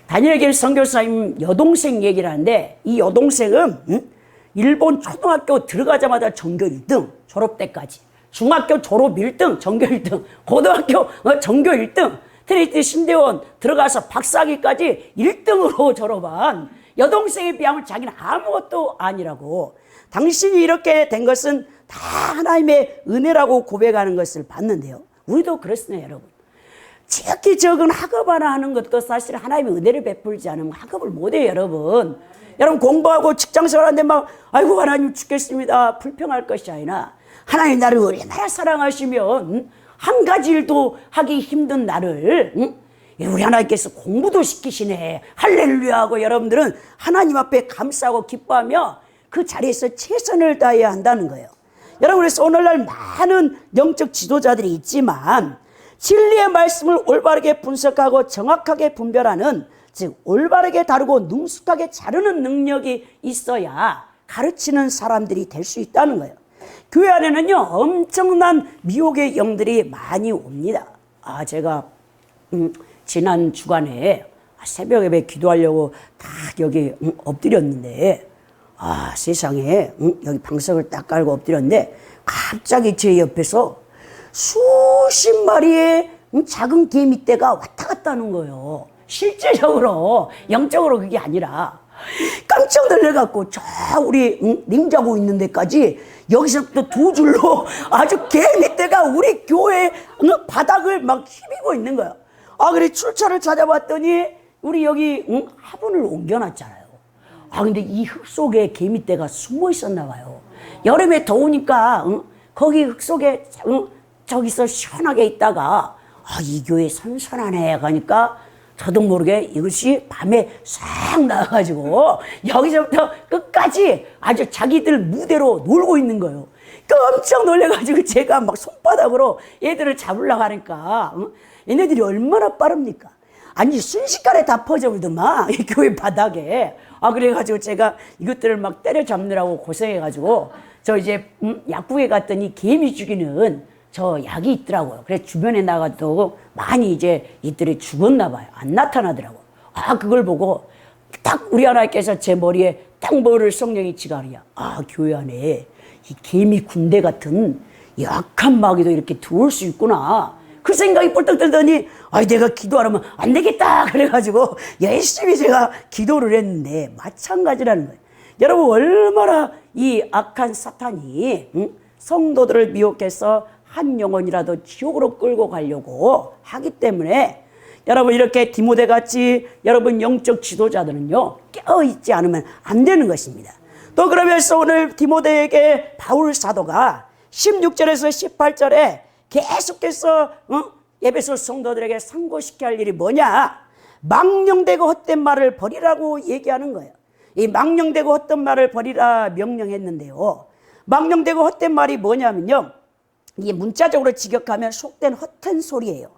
다니엘 선교사님 여동생 얘기를 하는데 이 여동생은 일본 초등학교 들어가자마자 전교 1등 졸업 때까지, 중학교 졸업 1등 전교 1등, 고등학교 전교 1등, 트리니티 신대원 들어가서 박사학위까지 1등으로 졸업한 여동생에 비하면 자기는 아무것도 아니라고. 당신이 이렇게 된 것은 다 하나님의 은혜라고 고백하는 것을 봤는데요. 우리도 그렇습니다, 여러분. 지극히 적은 학업 하나 하는 것도 사실 하나님의 은혜를 베풀지 않으면 학업을 못해요, 여러분. 여러분 공부하고 직장생활 하는데 막 아이고 하나님 죽겠습니다 불평할 것이 아니라 하나님 나를 얼마나 사랑하시면 한 가지 일도 하기 힘든 나를 우리 하나님께서 공부도 시키시네 할렐루야 하고 여러분들은 하나님 앞에 감사하고 기뻐하며 그 자리에서 최선을 다해야 한다는 거예요. 여러분, 그래서 오늘날 많은 영적 지도자들이 있지만 진리의 말씀을 올바르게 분석하고 정확하게 분별하는, 즉 올바르게 다루고 능숙하게 자르는 능력이 있어야 가르치는 사람들이 될 수 있다는 거예요. 교회 안에는요 엄청난 미혹의 영들이 많이 옵니다. 제가 지난 주간에 새벽 예배 기도하려고 딱 여기 엎드렸는데 세상에 여기 방석을 딱 깔고 엎드렸는데 갑자기 제 옆에서 수십 마리의 작은 개미떼가 왔다 갔다 하는 거예요. 실제적으로 영적으로 그게 아니라 깜짝 놀래갖고 저 우리 냉장고 있는 데까지 여기서부터 두 줄로 아주 개미떼가 우리 교회 바닥을 막 휘비고 있는 거예요. 그래 출처를 찾아봤더니 우리 여기 화분을 옮겨놨잖아요. 근데 이 흙 속에 개미떼가 숨어 있었나 봐요. 여름에 더우니까 거기 흙 속에 저기서 시원하게 있다가 이 교회 선선하네 하니까 저도 모르게 이것이 밤에 싹 나와가지고 여기서부터 끝까지 아주 자기들 무대로 놀고 있는 거예요. 깜짝 놀래가지고 제가 막 손바닥으로 얘들을 잡으려고 하니까 얘네들이 얼마나 빠릅니까? 아니 순식간에 다 퍼져버리더만 이 교회 바닥에. 그래가지고 제가 이것들을 막 때려잡느라고 고생해가지고 저 이제 약국에 갔더니 개미 죽이는 저 약이 있더라고요. 그래서 주변에 나가도 많이 이제 이들이 죽었나 봐요. 안 나타나더라고요. 그걸 보고 딱 우리 하나님께서 제 머리에 딱 뭐를 성령이 지가리야. 교회 안에 이 개미 군대 같은 약한 마귀도 이렇게 들어올 수 있구나. 그 생각이 뻘떡 들더니 내가 기도하면 안 되겠다 그래가지고 열심히 제가 기도를 했는데 마찬가지라는 거예요. 여러분 얼마나 이 악한 사탄이 성도들을 미혹해서 한 영혼이라도 지옥으로 끌고 가려고 하기 때문에 여러분 이렇게 디모데 같이 여러분 영적 지도자들은요 깨어있지 않으면 안 되는 것입니다. 또 그러면서 오늘 디모데에게 바울 사도가 16절에서 18절에 계속해서 에베소 성도들에게 상고시켜야 할 일이 뭐냐? 망령되고 헛된 말을 버리라고 얘기하는 거예요. 이 망령되고 헛된 말을 버리라 명령했는데요. 망령되고 헛된 말이 뭐냐면요, 이게 문자적으로 직역하면 속된 헛된 소리예요.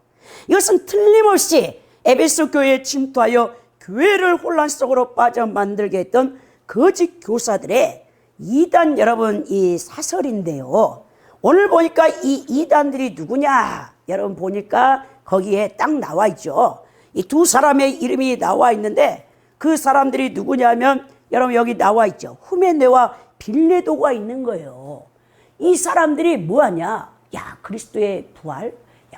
이것은 틀림없이 에베소 교회에 침투하여 교회를 혼란 속으로 빠져 만들게 했던 거짓 교사들의 이단 여러분 이 사설인데요. 오늘 보니까 이 이단들이 누구냐? 여러분 보니까 거기에 딱 나와 있죠. 이 두 사람의 이름이 나와 있는데 그 사람들이 누구냐면 여러분 여기 나와 있죠. 후메네와 빌레도가 있는 거예요. 이 사람들이 뭐하냐? 그리스도의 부활?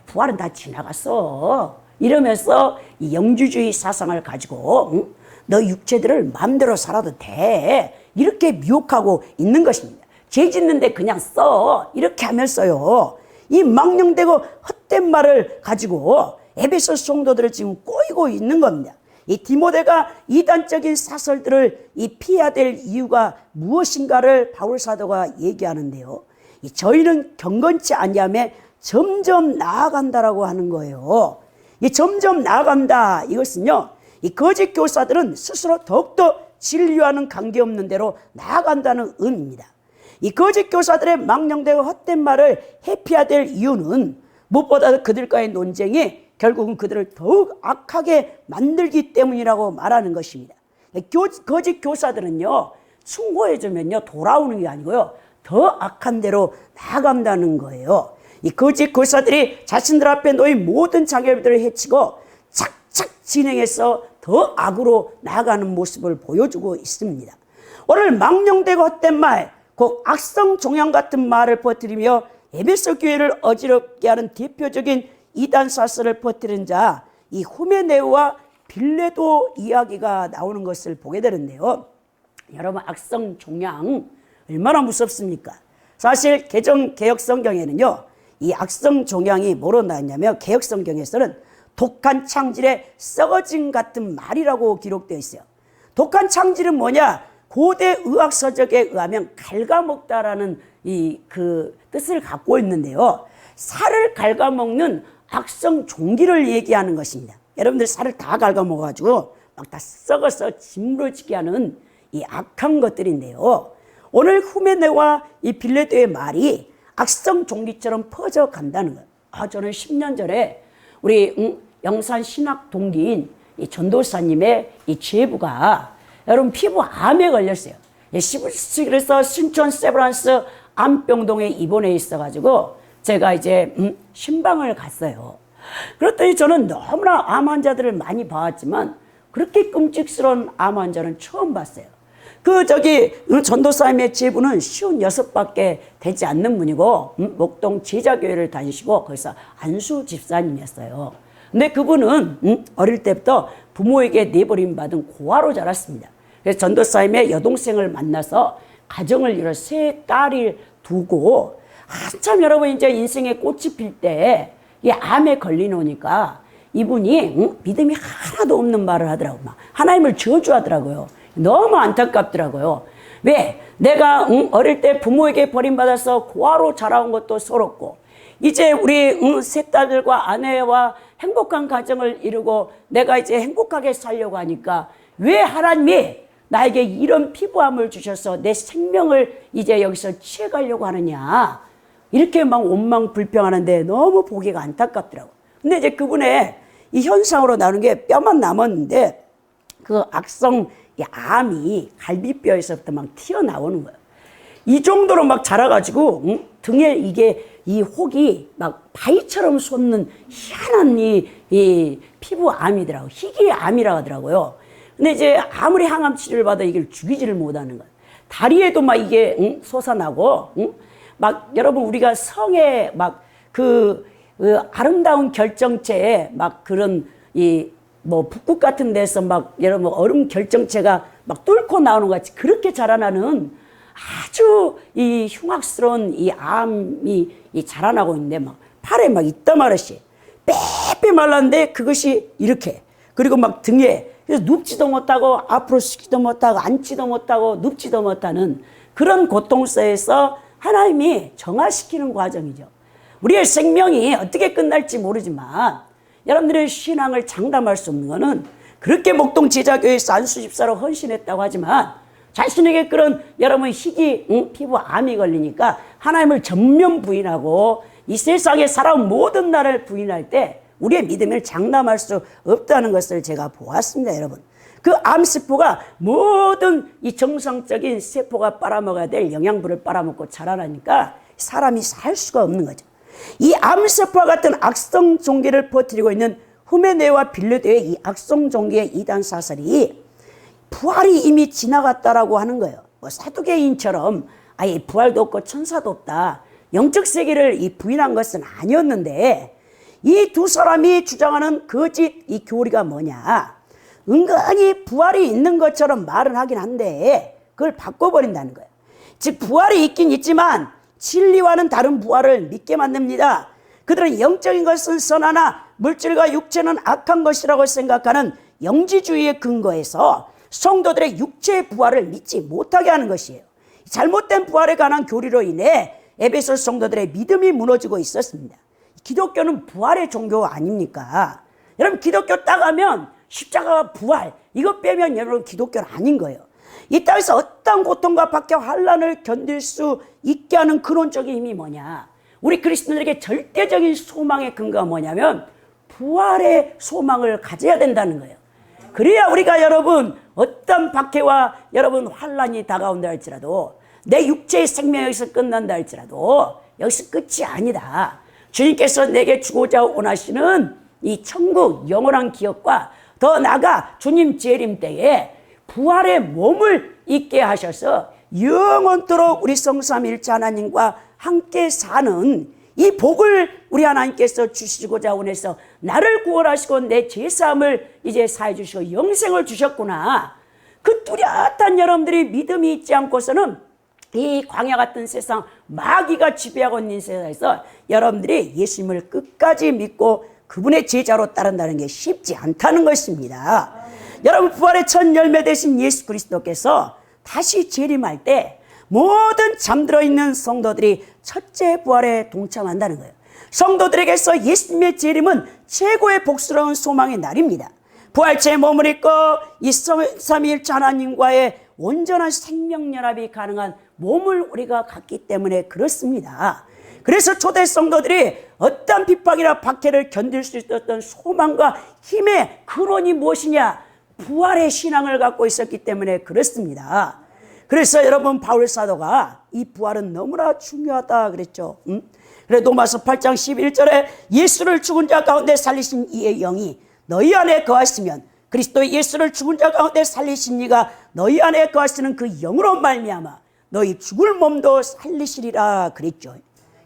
부활은 다 지나갔어. 이러면서 이 영주주의 사상을 가지고 너 육체들을 마음대로 살아도 돼. 이렇게 미혹하고 있는 것입니다. 죄 짓는데 그냥 써. 이렇게 하면서요. 이 망령되고 헛된 말을 가지고 에베소 성도들을 지금 꼬이고 있는 겁니다. 이 디모데가 이단적인 사설들을 피해야 될 이유가 무엇인가를 바울 사도가 얘기하는데요. 저희는 경건치 아니함에 점점 나아간다라고 하는 거예요. 이 점점 나아간다 이것은요, 이 거짓 교사들은 스스로 더욱더 진리와는 관계없는 대로 나아간다는 의미입니다. 이 거짓 교사들의 망령되고 헛된 말을 회피해야 될 이유는 무엇보다 그들과의 논쟁이 결국은 그들을 더욱 악하게 만들기 때문이라고 말하는 것입니다. 거짓 교사들은요, 충고해주면요 돌아오는 게 아니고요, 더 악한 데로 나아간다는 거예요. 이 거짓 교사들이 자신들 앞에 놓인 모든 장애물들을 해치고 착착 진행해서 더 악으로 나아가는 모습을 보여주고 있습니다. 오늘 망령되고 헛된 말, 곧 악성 종양 같은 말을 퍼뜨리며 에베소 교회를 어지럽게 하는 대표적인 이단 사설을 퍼뜨린 자, 이 후메네오와 빌레도 이야기가 나오는 것을 보게 되는데요. 여러분, 악성 종양 얼마나 무섭습니까? 사실 개역 성경에는요, 이 악성 종양이 뭐로 나왔냐면 개역 성경에서는 독한 창질의 썩어짐 같은 말이라고 기록되어 있어요. 독한 창질은 뭐냐? 고대 의학 서적에 의하면 갉아먹다라는 그 뜻을 갖고 있는데요. 살을 갉아먹는 악성 종기를 얘기하는 것입니다. 여러분들 살을 다 갉아먹어가지고 막 다 썩어서 짓무러지게 하는 이 악한 것들인데요. 오늘 후메네와 이 빌레도의 말이 악성 종기처럼 퍼져간다는 거예요. 저는 10년 전에 우리 영산 신학 동기인 이 전도사님의 이 제부가 여러분 피부암에 걸렸어요. 그래서 신촌 세브란스 암병동에 입원해 있어가지고 제가 이제 신방을 갔어요. 그랬더니 저는 너무나 암 환자들을 많이 봐왔지만 그렇게 끔찍스러운 암 환자는 처음 봤어요. 전도사님의 제부는 56밖에 되지 않는 분이고, 목동 제자교회를 다니시고, 거기서 안수 집사님이었어요. 근데 그분은, 어릴 때부터 부모에게 내버림받은 고아로 자랐습니다. 그래서 전도사님의 여동생을 만나서 가정을 이뤄 세 딸을 두고, 한참 여러분 이제 인생의 꽃이 필 때, 이 암에 걸리노니까, 이분이, 믿음이 하나도 없는 말을 하더라고요. 막 하나님을 저주하더라고요. 너무 안타깝더라고요. 왜? 내가 어릴 때 부모에게 버림받아서 고아로 자라온 것도 서럽고 이제 우리 세 딸들과 아내와 행복한 가정을 이루고 내가 이제 행복하게 살려고 하니까 왜 하나님이 나에게 이런 피부암을 주셔서 내 생명을 이제 여기서 취해가려고 하느냐, 이렇게 막 원망불평하는데 너무 보기가 안타깝더라고요. 근데 이제 그분의 이 현상으로 나오는 게 뼈만 남았는데 그 악성 이 암이 갈비뼈에서부터 막 튀어나오는 거예요. 이 정도로 막 자라가지고 등에 이 혹이 막 바위처럼 솟는 희한한 이 피부암이더라고요. 희귀암이라고 하더라고요. 근데 이제 아무리 항암 치료를 받아 이걸 죽이지를 못하는 거예요. 다리에도 막 이게 솟아나고 막 여러분 우리가 성에 막 그 아름다운 결정체에 막 그런 뭐 북극 같은 데서 막 여러분 얼음 결정체가 막 뚫고 나오는 것 같이 그렇게 자라나는 아주 이 흉악스러운 이 암이 자라나고 있는데 막 팔에 막 이따마르시 빼빼 말랐는데 그것이 이렇게, 그리고 막 등에, 그래서 눕지도 못하고 앞으로 서기도 못하고 앉지도 못하고 눕지도 못하는 그런 고통서에서 하나님이 정화시키는 과정이죠. 우리의 생명이 어떻게 끝날지 모르지만 여러분들의 신앙을 장담할 수 없는 것은 그렇게 목동 제자교회에서 안수집사로 헌신했다고 하지만 자신에게 그런 여러분 희귀 피부암이 걸리니까 하나님을 전면 부인하고 이 세상에 살아온 모든 나를 부인할 때 우리의 믿음을 장담할 수 없다는 것을 제가 보았습니다. 여러분, 그 암세포가 모든 이 정상적인 세포가 빨아먹어야 될 영양분을 빨아먹고 자라나니까 사람이 살 수가 없는 거죠. 이 암세포와 같은 악성 종기를 퍼뜨리고 있는 후메네와 빌레도의 이 악성 종기의 이단 사설이 부활이 이미 지나갔다라고 하는 거예요. 뭐 사두개인처럼 아예 부활도 없고 천사도 없다, 영적 세계를 부인한 것은 아니었는데, 이 두 사람이 주장하는 거짓 이 교리가 뭐냐, 은근히 부활이 있는 것처럼 말은 하긴 한데 그걸 바꿔버린다는 거예요. 즉 부활이 있긴 있지만 진리와는 다른 부활을 믿게 만듭니다. 그들은 영적인 것은 선하나 물질과 육체는 악한 것이라고 생각하는 영지주의의 근거에서 성도들의 육체의 부활을 믿지 못하게 하는 것이에요. 잘못된 부활에 관한 교리로 인해 에베소 성도들의 믿음이 무너지고 있었습니다. 기독교는 부활의 종교 아닙니까? 여러분, 기독교 딱 하면 십자가와 부활, 이거 빼면 여러분 기독교는 아닌 거예요. 이 땅에서 어떤 고통과 박해 환난을 견딜 수 있게 하는 근원적인 힘이 뭐냐, 우리 그리스도인들에게 절대적인 소망의 근거가 뭐냐면 부활의 소망을 가져야 된다는 거예요. 그래야 우리가 여러분 어떤 박해와 여러분 환난이 다가온다 할지라도 내 육체의 생명이 여기서 끝난다 할지라도 여기서 끝이 아니다. 주님께서 내게 주고자 원하시는 이 천국 영원한 기업과 더 나아가 주님 재림 때에 부활의 몸을 있게 하셔서 영원토록 우리 성삼일체 하나님과 함께 사는 이 복을 우리 하나님께서 주시고자 원해서 나를 구원하시고 내 죄사함을 이제 사해 주시고 영생을 주셨구나. 그 뚜렷한 여러분들이 믿음이 있지 않고서는 이 광야 같은 세상, 마귀가 지배하고 있는 세상에서 여러분들이 예수님을 끝까지 믿고 그분의 제자로 따른다는 게 쉽지 않다는 것입니다. 여러분, 부활의 첫 열매 되신 예수 그리스도께서 다시 재림할 때 모든 잠들어 있는 성도들이 첫째 부활에 동참한다는 거예요. 성도들에게서 예수님의 재림은 최고의 복스러운 소망의 날입니다. 부활체의 몸을 입고 이 삼위일체 하나님과의 온전한 생명연합이 가능한 몸을 우리가 갖기 때문에 그렇습니다. 그래서 초대 성도들이 어떤 핍박이나 박해를 견딜 수 있었던 소망과 힘의 근원이 무엇이냐? 부활의 신앙을 갖고 있었기 때문에 그렇습니다. 그래서 여러분, 바울 사도가 이 부활은 너무나 중요하다 그랬죠. 그래 로마서 8장 11절에 예수를 죽은 자 가운데 살리신 이의 영이 너희 안에 거하시면 그리스도 예수를 죽은 자 가운데 살리신 이가 너희 안에 거하시는 그 영으로 말미암아 너희 죽을 몸도 살리시리라 그랬죠.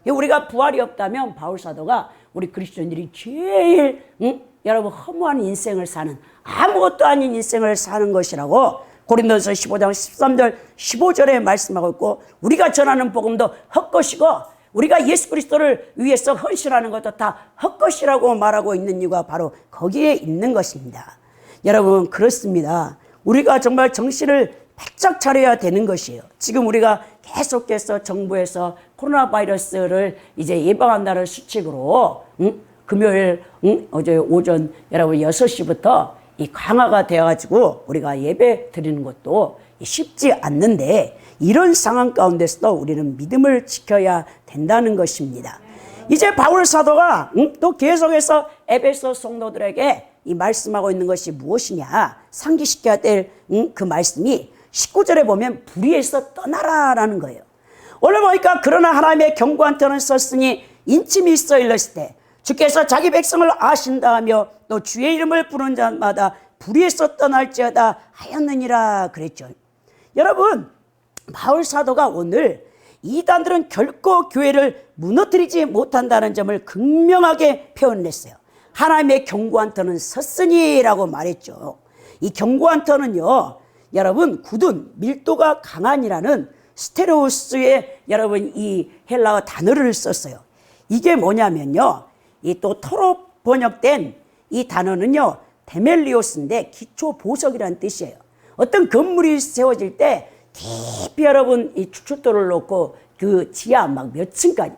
우리가 부활이 없다면 바울 사도가 우리 그리스도인들이 제일 여러분 허무한 인생을 사는, 아무것도 아닌 인생을 사는 것이라고 고린도서 15장 13절 15절에 말씀하고 있고, 우리가 전하는 복음도 헛것이고 우리가 예수 그리스도를 위해서 헌신하는 것도 다 헛것이라고 말하고 있는 이유가 바로 거기에 있는 것입니다. 여러분, 그렇습니다. 우리가 정말 정신을 바짝 차려야 되는 것이에요. 지금 우리가 계속해서 정부에서 코로나 바이러스를 이제 예방한다는 수칙으로 금요일 어제 오전 여러분 6시부터 이 강화가 되어가지고 우리가 예배 드리는 것도 쉽지 않는데, 이런 상황 가운데서도 우리는 믿음을 지켜야 된다는 것입니다. 이제 바울 사도가 또 계속해서 에베소 성도들에게 이 말씀하고 있는 것이 무엇이냐, 상기시켜야 될 그 말씀이 19절에 보면 불의에서 떠나라라는 거예요. 오늘 보니까 그러나 하나님의 경고한 터는 썼으니 인침이 있어 일렀을 때 주께서 자기 백성을 아신다 하며 또 주의 이름을 부르는 자마다 불의에서 떠날지어다 하였느니라 그랬죠. 여러분, 바울 사도가 오늘 이단들은 결코 교회를 무너뜨리지 못한다는 점을 극명하게 표현했어요. 하나님의 경고한 터는 섰으니라고 말했죠. 이 경고한 터는요, 여러분 굳은 밀도가 강한이라는 스테레오스의 여러분 이 헬라어 단어를 썼어요. 이게 뭐냐면요, 이 또 토로 번역된 이 단어는요 데멜리오스인데 기초 보석이라는 뜻이에요. 어떤 건물이 세워질 때 깊이 여러분 이 추춧돌을 놓고 그 지하 막 몇 층까지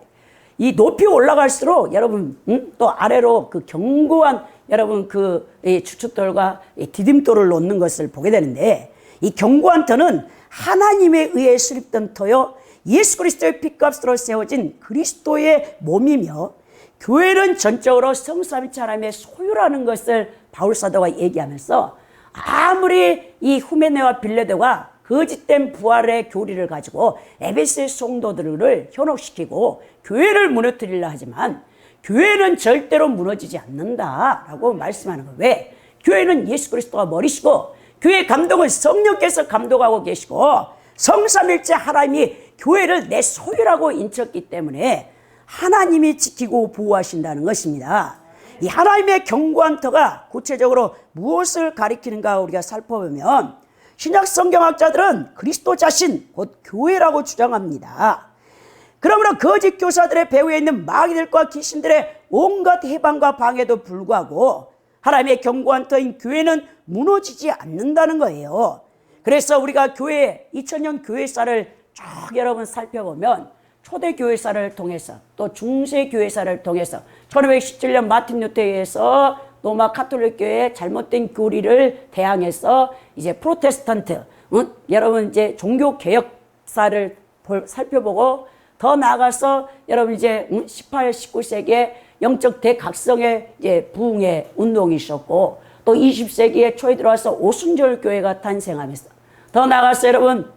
이 높이 올라갈수록 여러분 또 아래로 그 견고한 여러분 그 추춧돌과 디딤돌을 놓는 것을 보게 되는데, 이 견고한 터는 하나님에 의해 수립된 터요 예수 그리스도의 피값으로 세워진 그리스도의 몸이며, 교회는 전적으로 성삼위일체 하나님의 소유라는 것을 바울 사도가 얘기하면서, 아무리 이 후메네와 빌레도가 거짓된 부활의 교리를 가지고 에베소의 성도들을 현혹시키고 교회를 무너뜨리려 하지만 교회는 절대로 무너지지 않는다라고 말씀하는 거예요. 왜? 교회는 예수 그리스도가 머리시고 교회 감독은 성령께서 감독하고 계시고 성삼일체 하나님이 교회를 내 소유라고 인쳤기 때문에 하나님이 지키고 보호하신다는 것입니다. 이 하나님의 경고한 터가 구체적으로 무엇을 가리키는가 우리가 살펴보면, 신약 성경학자들은 그리스도 자신 곧 교회라고 주장합니다. 그러므로 거짓 교사들의 배후에 있는 마귀들과 귀신들의 온갖 해방과 방해도 불구하고 하나님의 경고한 터인 교회는 무너지지 않는다는 거예요. 그래서 우리가 교회 2000년 교회사를 쭉 여러분 살펴보면 초대 교회사를 통해서 또 중세 교회사를 통해서 1517년 마틴 루터에 의해서 로마 카톨릭 교회의 잘못된 교리를 대항해서 이제 프로테스탄트 여러분 이제 종교 개혁사를 살펴보고, 더 나아가서 여러분 이제 18, 19세기에 영적 대각성의 이제 부흥의 운동이 있었고, 또 20세기에 초에 들어와서 오순절 교회가 탄생하면서, 더 나아가서 여러분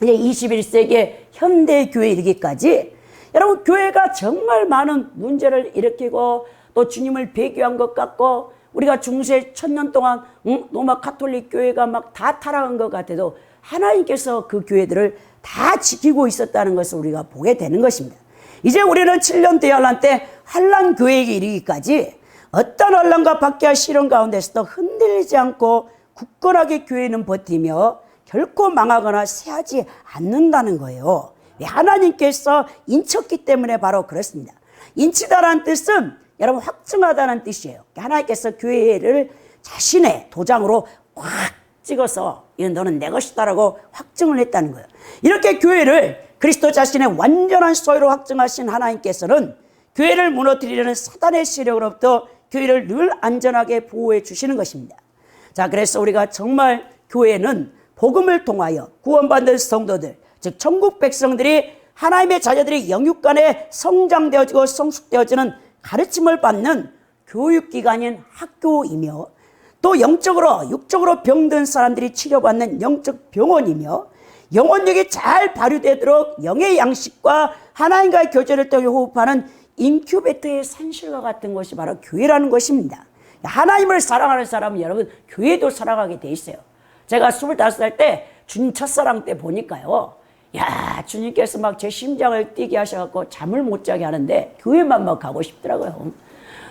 이제 21세기의 현대 교회 이르기까지 여러분 교회가 정말 많은 문제를 일으키고 또 주님을 배교한 것 같고 우리가 중세 1000년 동안 로마 가톨릭 교회가 막 다 타락한 것 같아도 하나님께서 그 교회들을 다 지키고 있었다는 것을 우리가 보게 되는 것입니다. 이제 우리는 7년 대환란 때 환란 교회에게 이르기까지 어떤 환란과 박해와 시련 가운데서도 흔들리지 않고 굳건하게 교회는 버티며 결코 망하거나 쇠하지 않는다는 거예요. 하나님께서 인쳤기 때문에 바로 그렇습니다. 인치다라는 뜻은 여러분 확증하다는 뜻이에요. 하나님께서 교회를 자신의 도장으로 확 찍어서 이건 너는 내 것이다라고 확증을 했다는 거예요. 이렇게 교회를 그리스도 자신의 완전한 소유로 확증하신 하나님께서는 교회를 무너뜨리려는 사단의 세력으로부터 교회를 늘 안전하게 보호해 주시는 것입니다. 자, 그래서 우리가 정말 교회는 복음을 통하여 구원받는 성도들, 즉 천국 백성들이 하나님의 자녀들이 영육간에 성장되어지고 성숙되어지는 가르침을 받는 교육기관인 학교이며 또 영적으로 육적으로 병든 사람들이 치료받는 영적 병원이며 영혼력이 잘 발휘되도록 영의 양식과 하나님과의 교제를 통해 호흡하는 인큐베이터의 산실과 같은 것이 바로 교회라는 것입니다. 하나님을 사랑하는 사람은 여러분 교회도 사랑하게 돼 있어요. 제가 25살 때 주님 첫사랑 때 보니까요, 야, 주님께서 막 제 심장을 뛰게 하셔갖고 잠을 못 자게 하는데 교회만 막 가고 싶더라고요.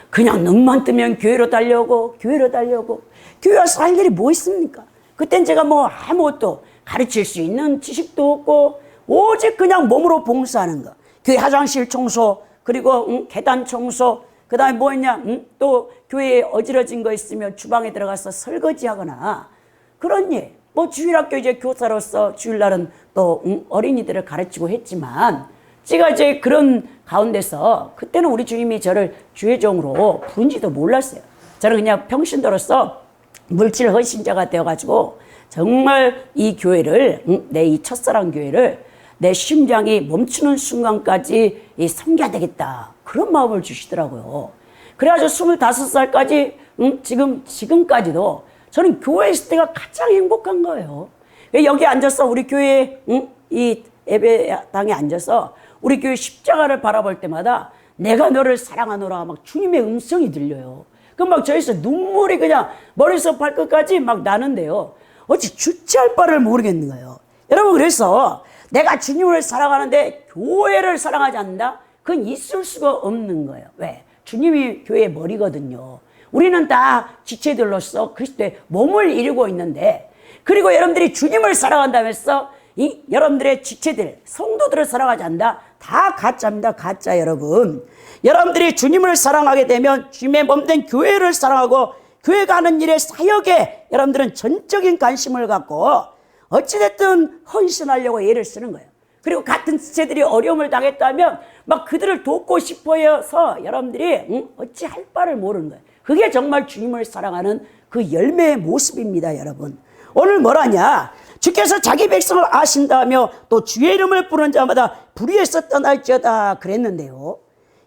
그냥 눈만 뜨면 교회로 달려오고 교회로 달려오고. 교회 와서 할 일이 뭐 있습니까? 그땐 제가 뭐 아무것도 가르칠 수 있는 지식도 없고 오직 그냥 몸으로 봉사하는 거. 교회 화장실 청소, 그리고 계단 청소, 그 다음에 뭐 있냐, 또 교회에 어지러진 거 있으면 주방에 들어가서 설거지하거나 그런 일. 뭐 주일학교 이제 교사로서 주일날은 또 어린이들을 가르치고 했지만 제가 이제 그런 가운데서 그때는 우리 주님이 저를 주의 종으로 부른지도 몰랐어요. 저는 그냥 평신도로서 물질 헌신자가 되어가지고 정말 이 교회를, 내 이 첫사랑 교회를 내 심장이 멈추는 순간까지 섬겨야 되겠다. 그런 마음을 주시더라고요. 그래가지고 25살까지, 지금까지도 저는 교회에 있을 때가 가장 행복한 거예요. 여기 앉아서 우리 교회, 이 예배당에 앉아서 우리 교회 십자가를 바라볼 때마다 내가 너를 사랑하노라 막 주님의 음성이 들려요. 그럼 막 저기서 눈물이 그냥 머리에서 발끝까지 막 나는데요. 어찌 주체할 바를 모르겠는 거예요. 여러분, 그래서 내가 주님을 사랑하는데 교회를 사랑하지 않는다? 그건 있을 수가 없는 거예요. 왜? 주님이 교회의 머리거든요. 우리는 다 지체들로서 그리스도의 몸을 이루고 있는데, 그리고 여러분들이 주님을 사랑한다면서 여러분들의 지체들, 성도들을 사랑하지 않는다? 다 가짜입니다. 가짜. 여러분들이 주님을 사랑하게 되면 주님의 몸된 교회를 사랑하고 교회가 하는 일의 사역에 여러분들은 전적인 관심을 갖고 어찌됐든 헌신하려고 애를 쓰는 거예요. 그리고 같은 지체들이 어려움을 당했다면 막 그들을 돕고 싶어서 여러분들이 어찌 할 바를 모르는 거예요. 그게 정말 주님을 사랑하는 그 열매의 모습입니다. 여러분, 오늘 뭐라냐? 주께서 자기 백성을 아신다며 또 주의 이름을 부르는 자마다 불의에서 떠날지어다 그랬는데요.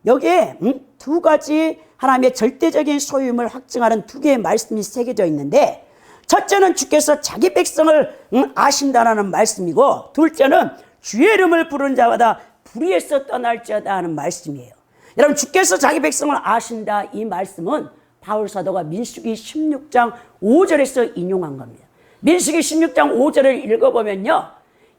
여기에 두 가지 하나님의 절대적인 소유임을 확증하는 두 개의 말씀이 새겨져 있는데, 첫째는 주께서 자기 백성을 아신다라는 말씀이고, 둘째는 주의 이름을 부르는 자마다 불의에서 떠날지어다 하는 말씀이에요. 여러분, 주께서 자기 백성을 아신다, 이 말씀은 바울 사도가 민수기 16장 5절에서 인용한 겁니다. 민수기 16장 5절을 읽어보면요,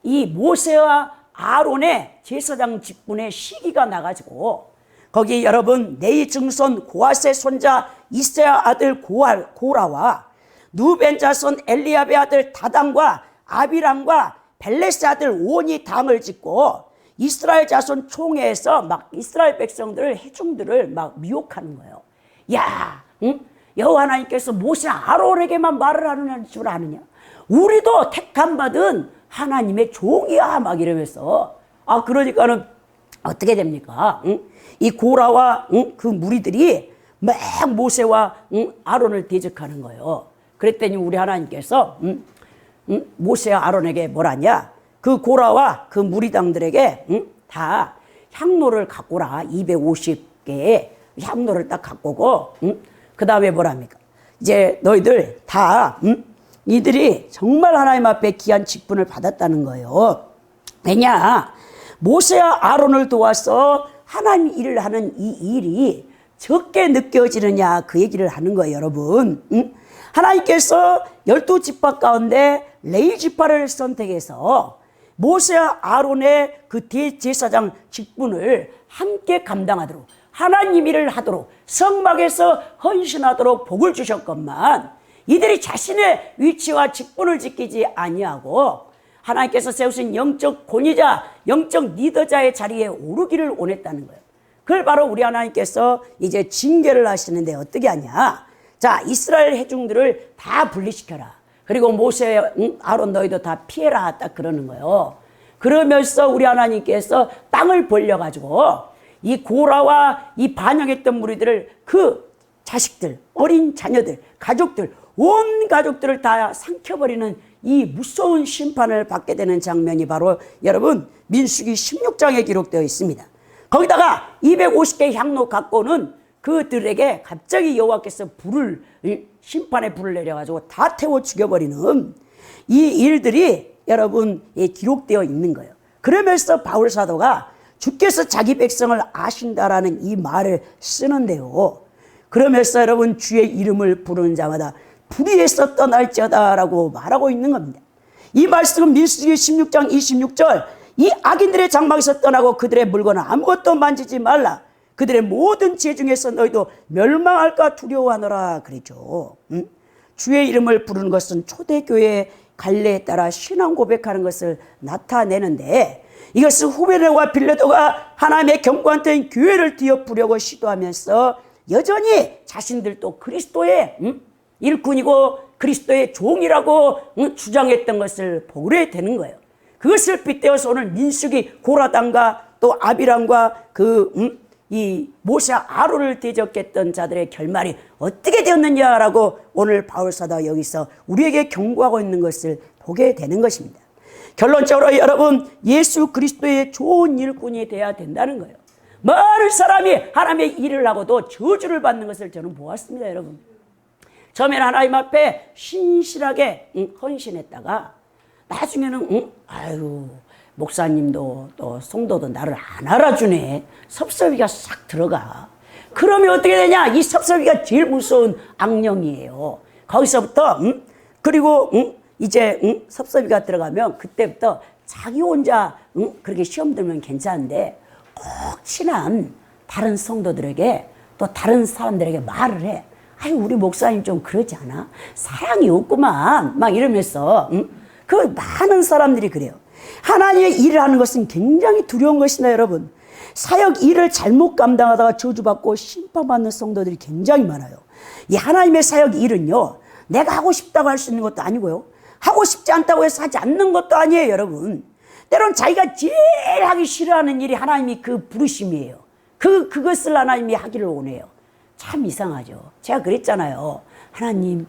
이 모세와 아론의 제사장 직분의 시기가 나가지고 거기 여러분 네이 증손 고아세 손자 이세야 아들 고라와 누벤 자손 엘리압의 아들 다단과 아비람과 벨레스 아들 온이 당을 짓고 이스라엘 자손 총회에서 막 이스라엘 백성들을 회중들을 막 미혹하는 거예요. 야, 여호와 하나님께서 모세 아론에게만 말을 하는 줄 아느냐? 우리도 택함 받은 하나님의 종이야 막 이러면서, 그러니까는 어떻게 됩니까? 이 고라와 그 무리들이 막 모세와 아론을 대적하는 거예요. 그랬더니 우리 하나님께서 모세와 아론에게 뭐라냐? 그 고라와 그 무리당들에게 다 향로를 갖고 오라. 250개의 향로를 딱 갖고 오고, 그 다음에 뭐랍니까? 이제 너희들 다 이들이 정말 하나님 앞에 귀한 직분을 받았다는 거예요. 왜냐? 모세와 아론을 도와서 하나님 일을 하는 이 일이 적게 느껴지느냐 그 얘기를 하는 거예요, 여러분. 하나님께서 12지파 가운데 레위 지파를 선택해서 모세와 아론의 그 대제사장 직분을 함께 감당하도록 하나님 일을 하도록 성막에서 헌신하도록 복을 주셨건만 이들이 자신의 위치와 직분을 지키지 아니하고 하나님께서 세우신 영적 권위자, 영적 리더자의 자리에 오르기를 원했다는 거예요. 그걸 바로 우리 하나님께서 이제 징계를 하시는데 어떻게 하냐? 자, 이스라엘 회중들을 다 분리시켜라. 그리고 모세, 아론 너희도 다 피해라. 딱 그러는 거예요. 그러면서 우리 하나님께서 땅을 벌려가지고 이 고라와 이 반역했던 무리들을 그 자식들, 어린 자녀들, 가족들, 온 가족들을 다 삼켜버리는 이 무서운 심판을 받게 되는 장면이 바로 여러분 민수기 16장에 기록되어 있습니다. 거기다가 250개 향로 갖고는 그들에게 갑자기 여호와께서 심판의 불을 내려가지고 다 태워 죽여버리는 이 일들이 여러분 기록되어 있는 거예요. 그러면서 바울 사도가 주께서 자기 백성을 아신다라는 이 말을 쓰는데요. 그러면서 여러분 주의 이름을 부르는 자마다 불의에서 떠날지어다라고 말하고 있는 겁니다. 이 말씀은 민수기 16장 26절 이 악인들의 장막에서 떠나고 그들의 물건을 아무것도 만지지 말라. 그들의 모든 죄 중에서 너희도 멸망할까 두려워하노라 그랬죠. 주의 이름을 부르는 것은 초대교회의 갈래에 따라 신앙 고백하는 것을 나타내는데 이것은 후베네와 빌레도가 하나님의 경고한테인 교회를 뒤엎으려고 시도하면서 여전히 자신들도 그리스도의 일꾼이고 그리스도의 종이라고 주장했던 것을 보게 되는 거예요. 그것을 빗대어서 오늘 민수기 고라당과 또 아비람과 이 모세와 아론을 대적했던 자들의 결말이 어떻게 되었느냐라고 오늘 바울 사도가 여기서 우리에게 경고하고 있는 것을 보게 되는 것입니다. 결론적으로 여러분 예수 그리스도의 좋은 일꾼이 돼야 된다는 거예요. 많은 사람이 하나님의 일을 하고도 저주를 받는 것을 저는 보았습니다. 여러분 처음에는 하나님 앞에 신실하게 헌신했다가 나중에는 아유 목사님도 또 성도도 나를 안 알아주네. 섭섭이가 싹 들어가. 그러면 어떻게 되냐? 이 섭섭이가 제일 무서운 악령이에요. 거기서부터 그리고 이제 섭섭이가 들어가면 그때부터 자기 혼자 그렇게 시험 들면 괜찮은데 꼭 친한 다른 성도들에게 또 다른 사람들에게 말을 해. 아유 우리 목사님 좀 그러지 않아? 사랑이 없구만. 막 이러면서 그 많은 사람들이 그래요. 하나님의 일을 하는 것은 굉장히 두려운 것이다 여러분. 사역 일을 잘못 감당하다가 저주받고 심판받는 성도들이 굉장히 많아요. 이 하나님의 사역 일은요 내가 하고 싶다고 할 수 있는 것도 아니고요 하고 싶지 않다고 해서 하지 않는 것도 아니에요 여러분. 때론 자기가 제일 하기 싫어하는 일이 하나님이 그 부르심이에요. 그것을 하나님이 하기를 원해요. 참 이상하죠. 제가 그랬잖아요. 하나님,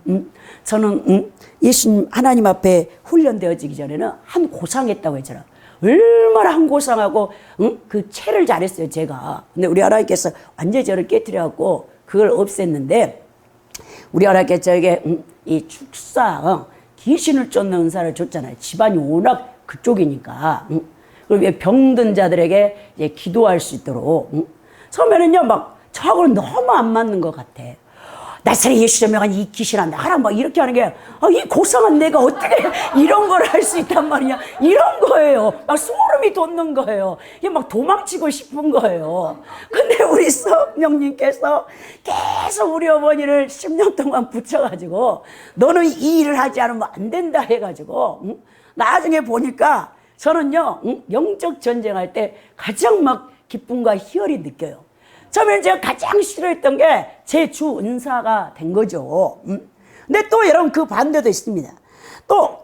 저는 예수님 하나님 앞에 훈련되어지기 전에는 한 고상했다고 했잖아요. 얼마나 한 고상하고 그 채를 잘했어요 제가. 근데 우리 하나님께서 완전히 저를 깨트려갖고 그걸 없앴는데 우리 하나님께서 저에게 이 축사 귀신을 쫓는 은사를 줬잖아요. 집안이 워낙 그쪽이니까. 그리고 병든 자들에게 이제 기도할 수 있도록. 처음에는요 막 저하고는 너무 안 맞는 것 같아. 나사렛 예수 점명한 이 귀신아 나라 막 이렇게 하는 게 이 고상한 내가 어떻게 이런 걸 할 수 있단 말이냐 이런 거예요. 막 소름이 돋는 거예요. 이게 막 도망치고 싶은 거예요. 근데 우리 성령님께서 계속 우리 어머니를 10년 동안 붙여가지고 너는 이 일을 하지 않으면 안 된다 해가지고 나중에 보니까 저는요 영적 전쟁할 때 가장 막 기쁨과 희열이 느껴요. 처음에 제가 가장 싫어했던 게 제 주 은사가 된 거죠. 근데 또 여러분 그 반대도 있습니다. 또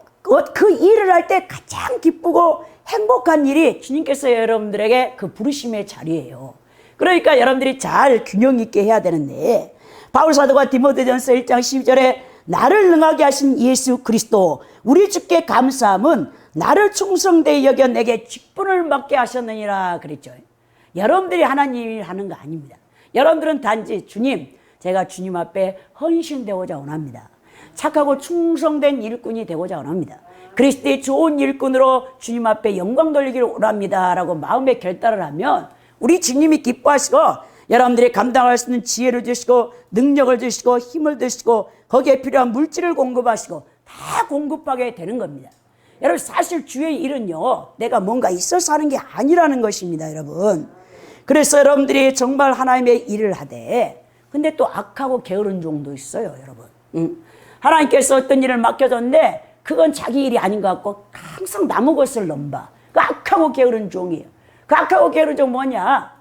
그 일을 할 때 가장 기쁘고 행복한 일이 주님께서 여러분들에게 그 부르심의 자리예요. 그러니까 여러분들이 잘 균형 있게 해야 되는데 바울 사도가 디모데전서 1장 12절에 나를 능하게 하신 예수 그리스도 우리 주께 감사함은 나를 충성되이 여겨 내게 직분을 맡게 하셨느니라 그랬죠. 여러분들이 하나님이 하는 거 아닙니다. 여러분들은 단지 주님, 제가 주님 앞에 헌신되고자 원합니다. 착하고 충성된 일꾼이 되고자 원합니다. 그리스도의 좋은 일꾼으로 주님 앞에 영광 돌리기를 원합니다 라고 마음의 결단을 하면 우리 주님이 기뻐하시고 여러분들이 감당할 수 있는 지혜를 주시고 능력을 주시고 힘을 주시고 거기에 필요한 물질을 공급하시고 다 공급하게 되는 겁니다. 여러분 사실 주의 일은요 내가 뭔가 있어서 하는 게 아니라는 것입니다. 여러분 그래서 여러분들이 정말 하나님의 일을 하되 근데 또 악하고 게으른 종도 있어요. 여러분 하나님께서 어떤 일을 맡겨줬는데 그건 자기 일이 아닌 것 같고 항상 남의 것을 넘봐. 그 악하고 게으른 종이에요. 그 악하고 게으른 종 뭐냐?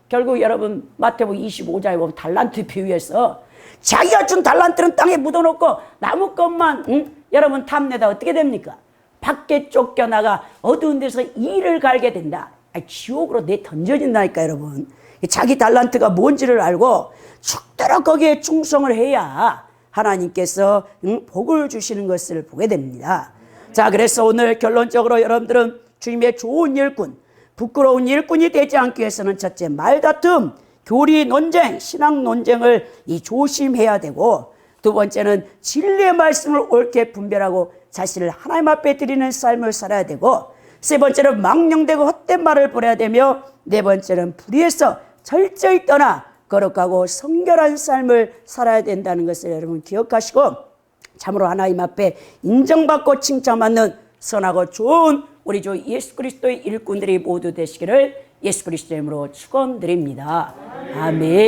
결국 여러분 마태복음 25장에 보면 달란트 비유에서 자기가 준 달란트는 땅에 묻어놓고 남의 것만 여러분 탐내다 어떻게 됩니까? 밖에 쫓겨나가 어두운 데서 일을 갈게 된다. 지옥으로 내 던져진다니까 여러분. 자기 달란트가 뭔지를 알고 죽도록 거기에 충성을 해야 하나님께서 복을 주시는 것을 보게 됩니다. 자, 그래서 오늘 결론적으로 여러분들은 주님의 좋은 일꾼, 부끄러운 일꾼이 되지 않기 위해서는 첫째 말다툼, 교리 논쟁, 신앙 논쟁을 조심해야 되고 두 번째는 진리의 말씀을 옳게 분별하고 자신을 하나님 앞에 드리는 삶을 살아야 되고 세 번째는 망령되고 헛된 말을 버려야 되며 네 번째는 불의에서 철저히 떠나 거룩하고 성결한 삶을 살아야 된다는 것을 여러분 기억하시고 참으로 하나님 앞에 인정받고 칭찬받는 선하고 좋은 우리 주 예수 그리스도의 일꾼들이 모두 되시기를 예수 그리스도의 이름으로 축원드립니다. 아멘.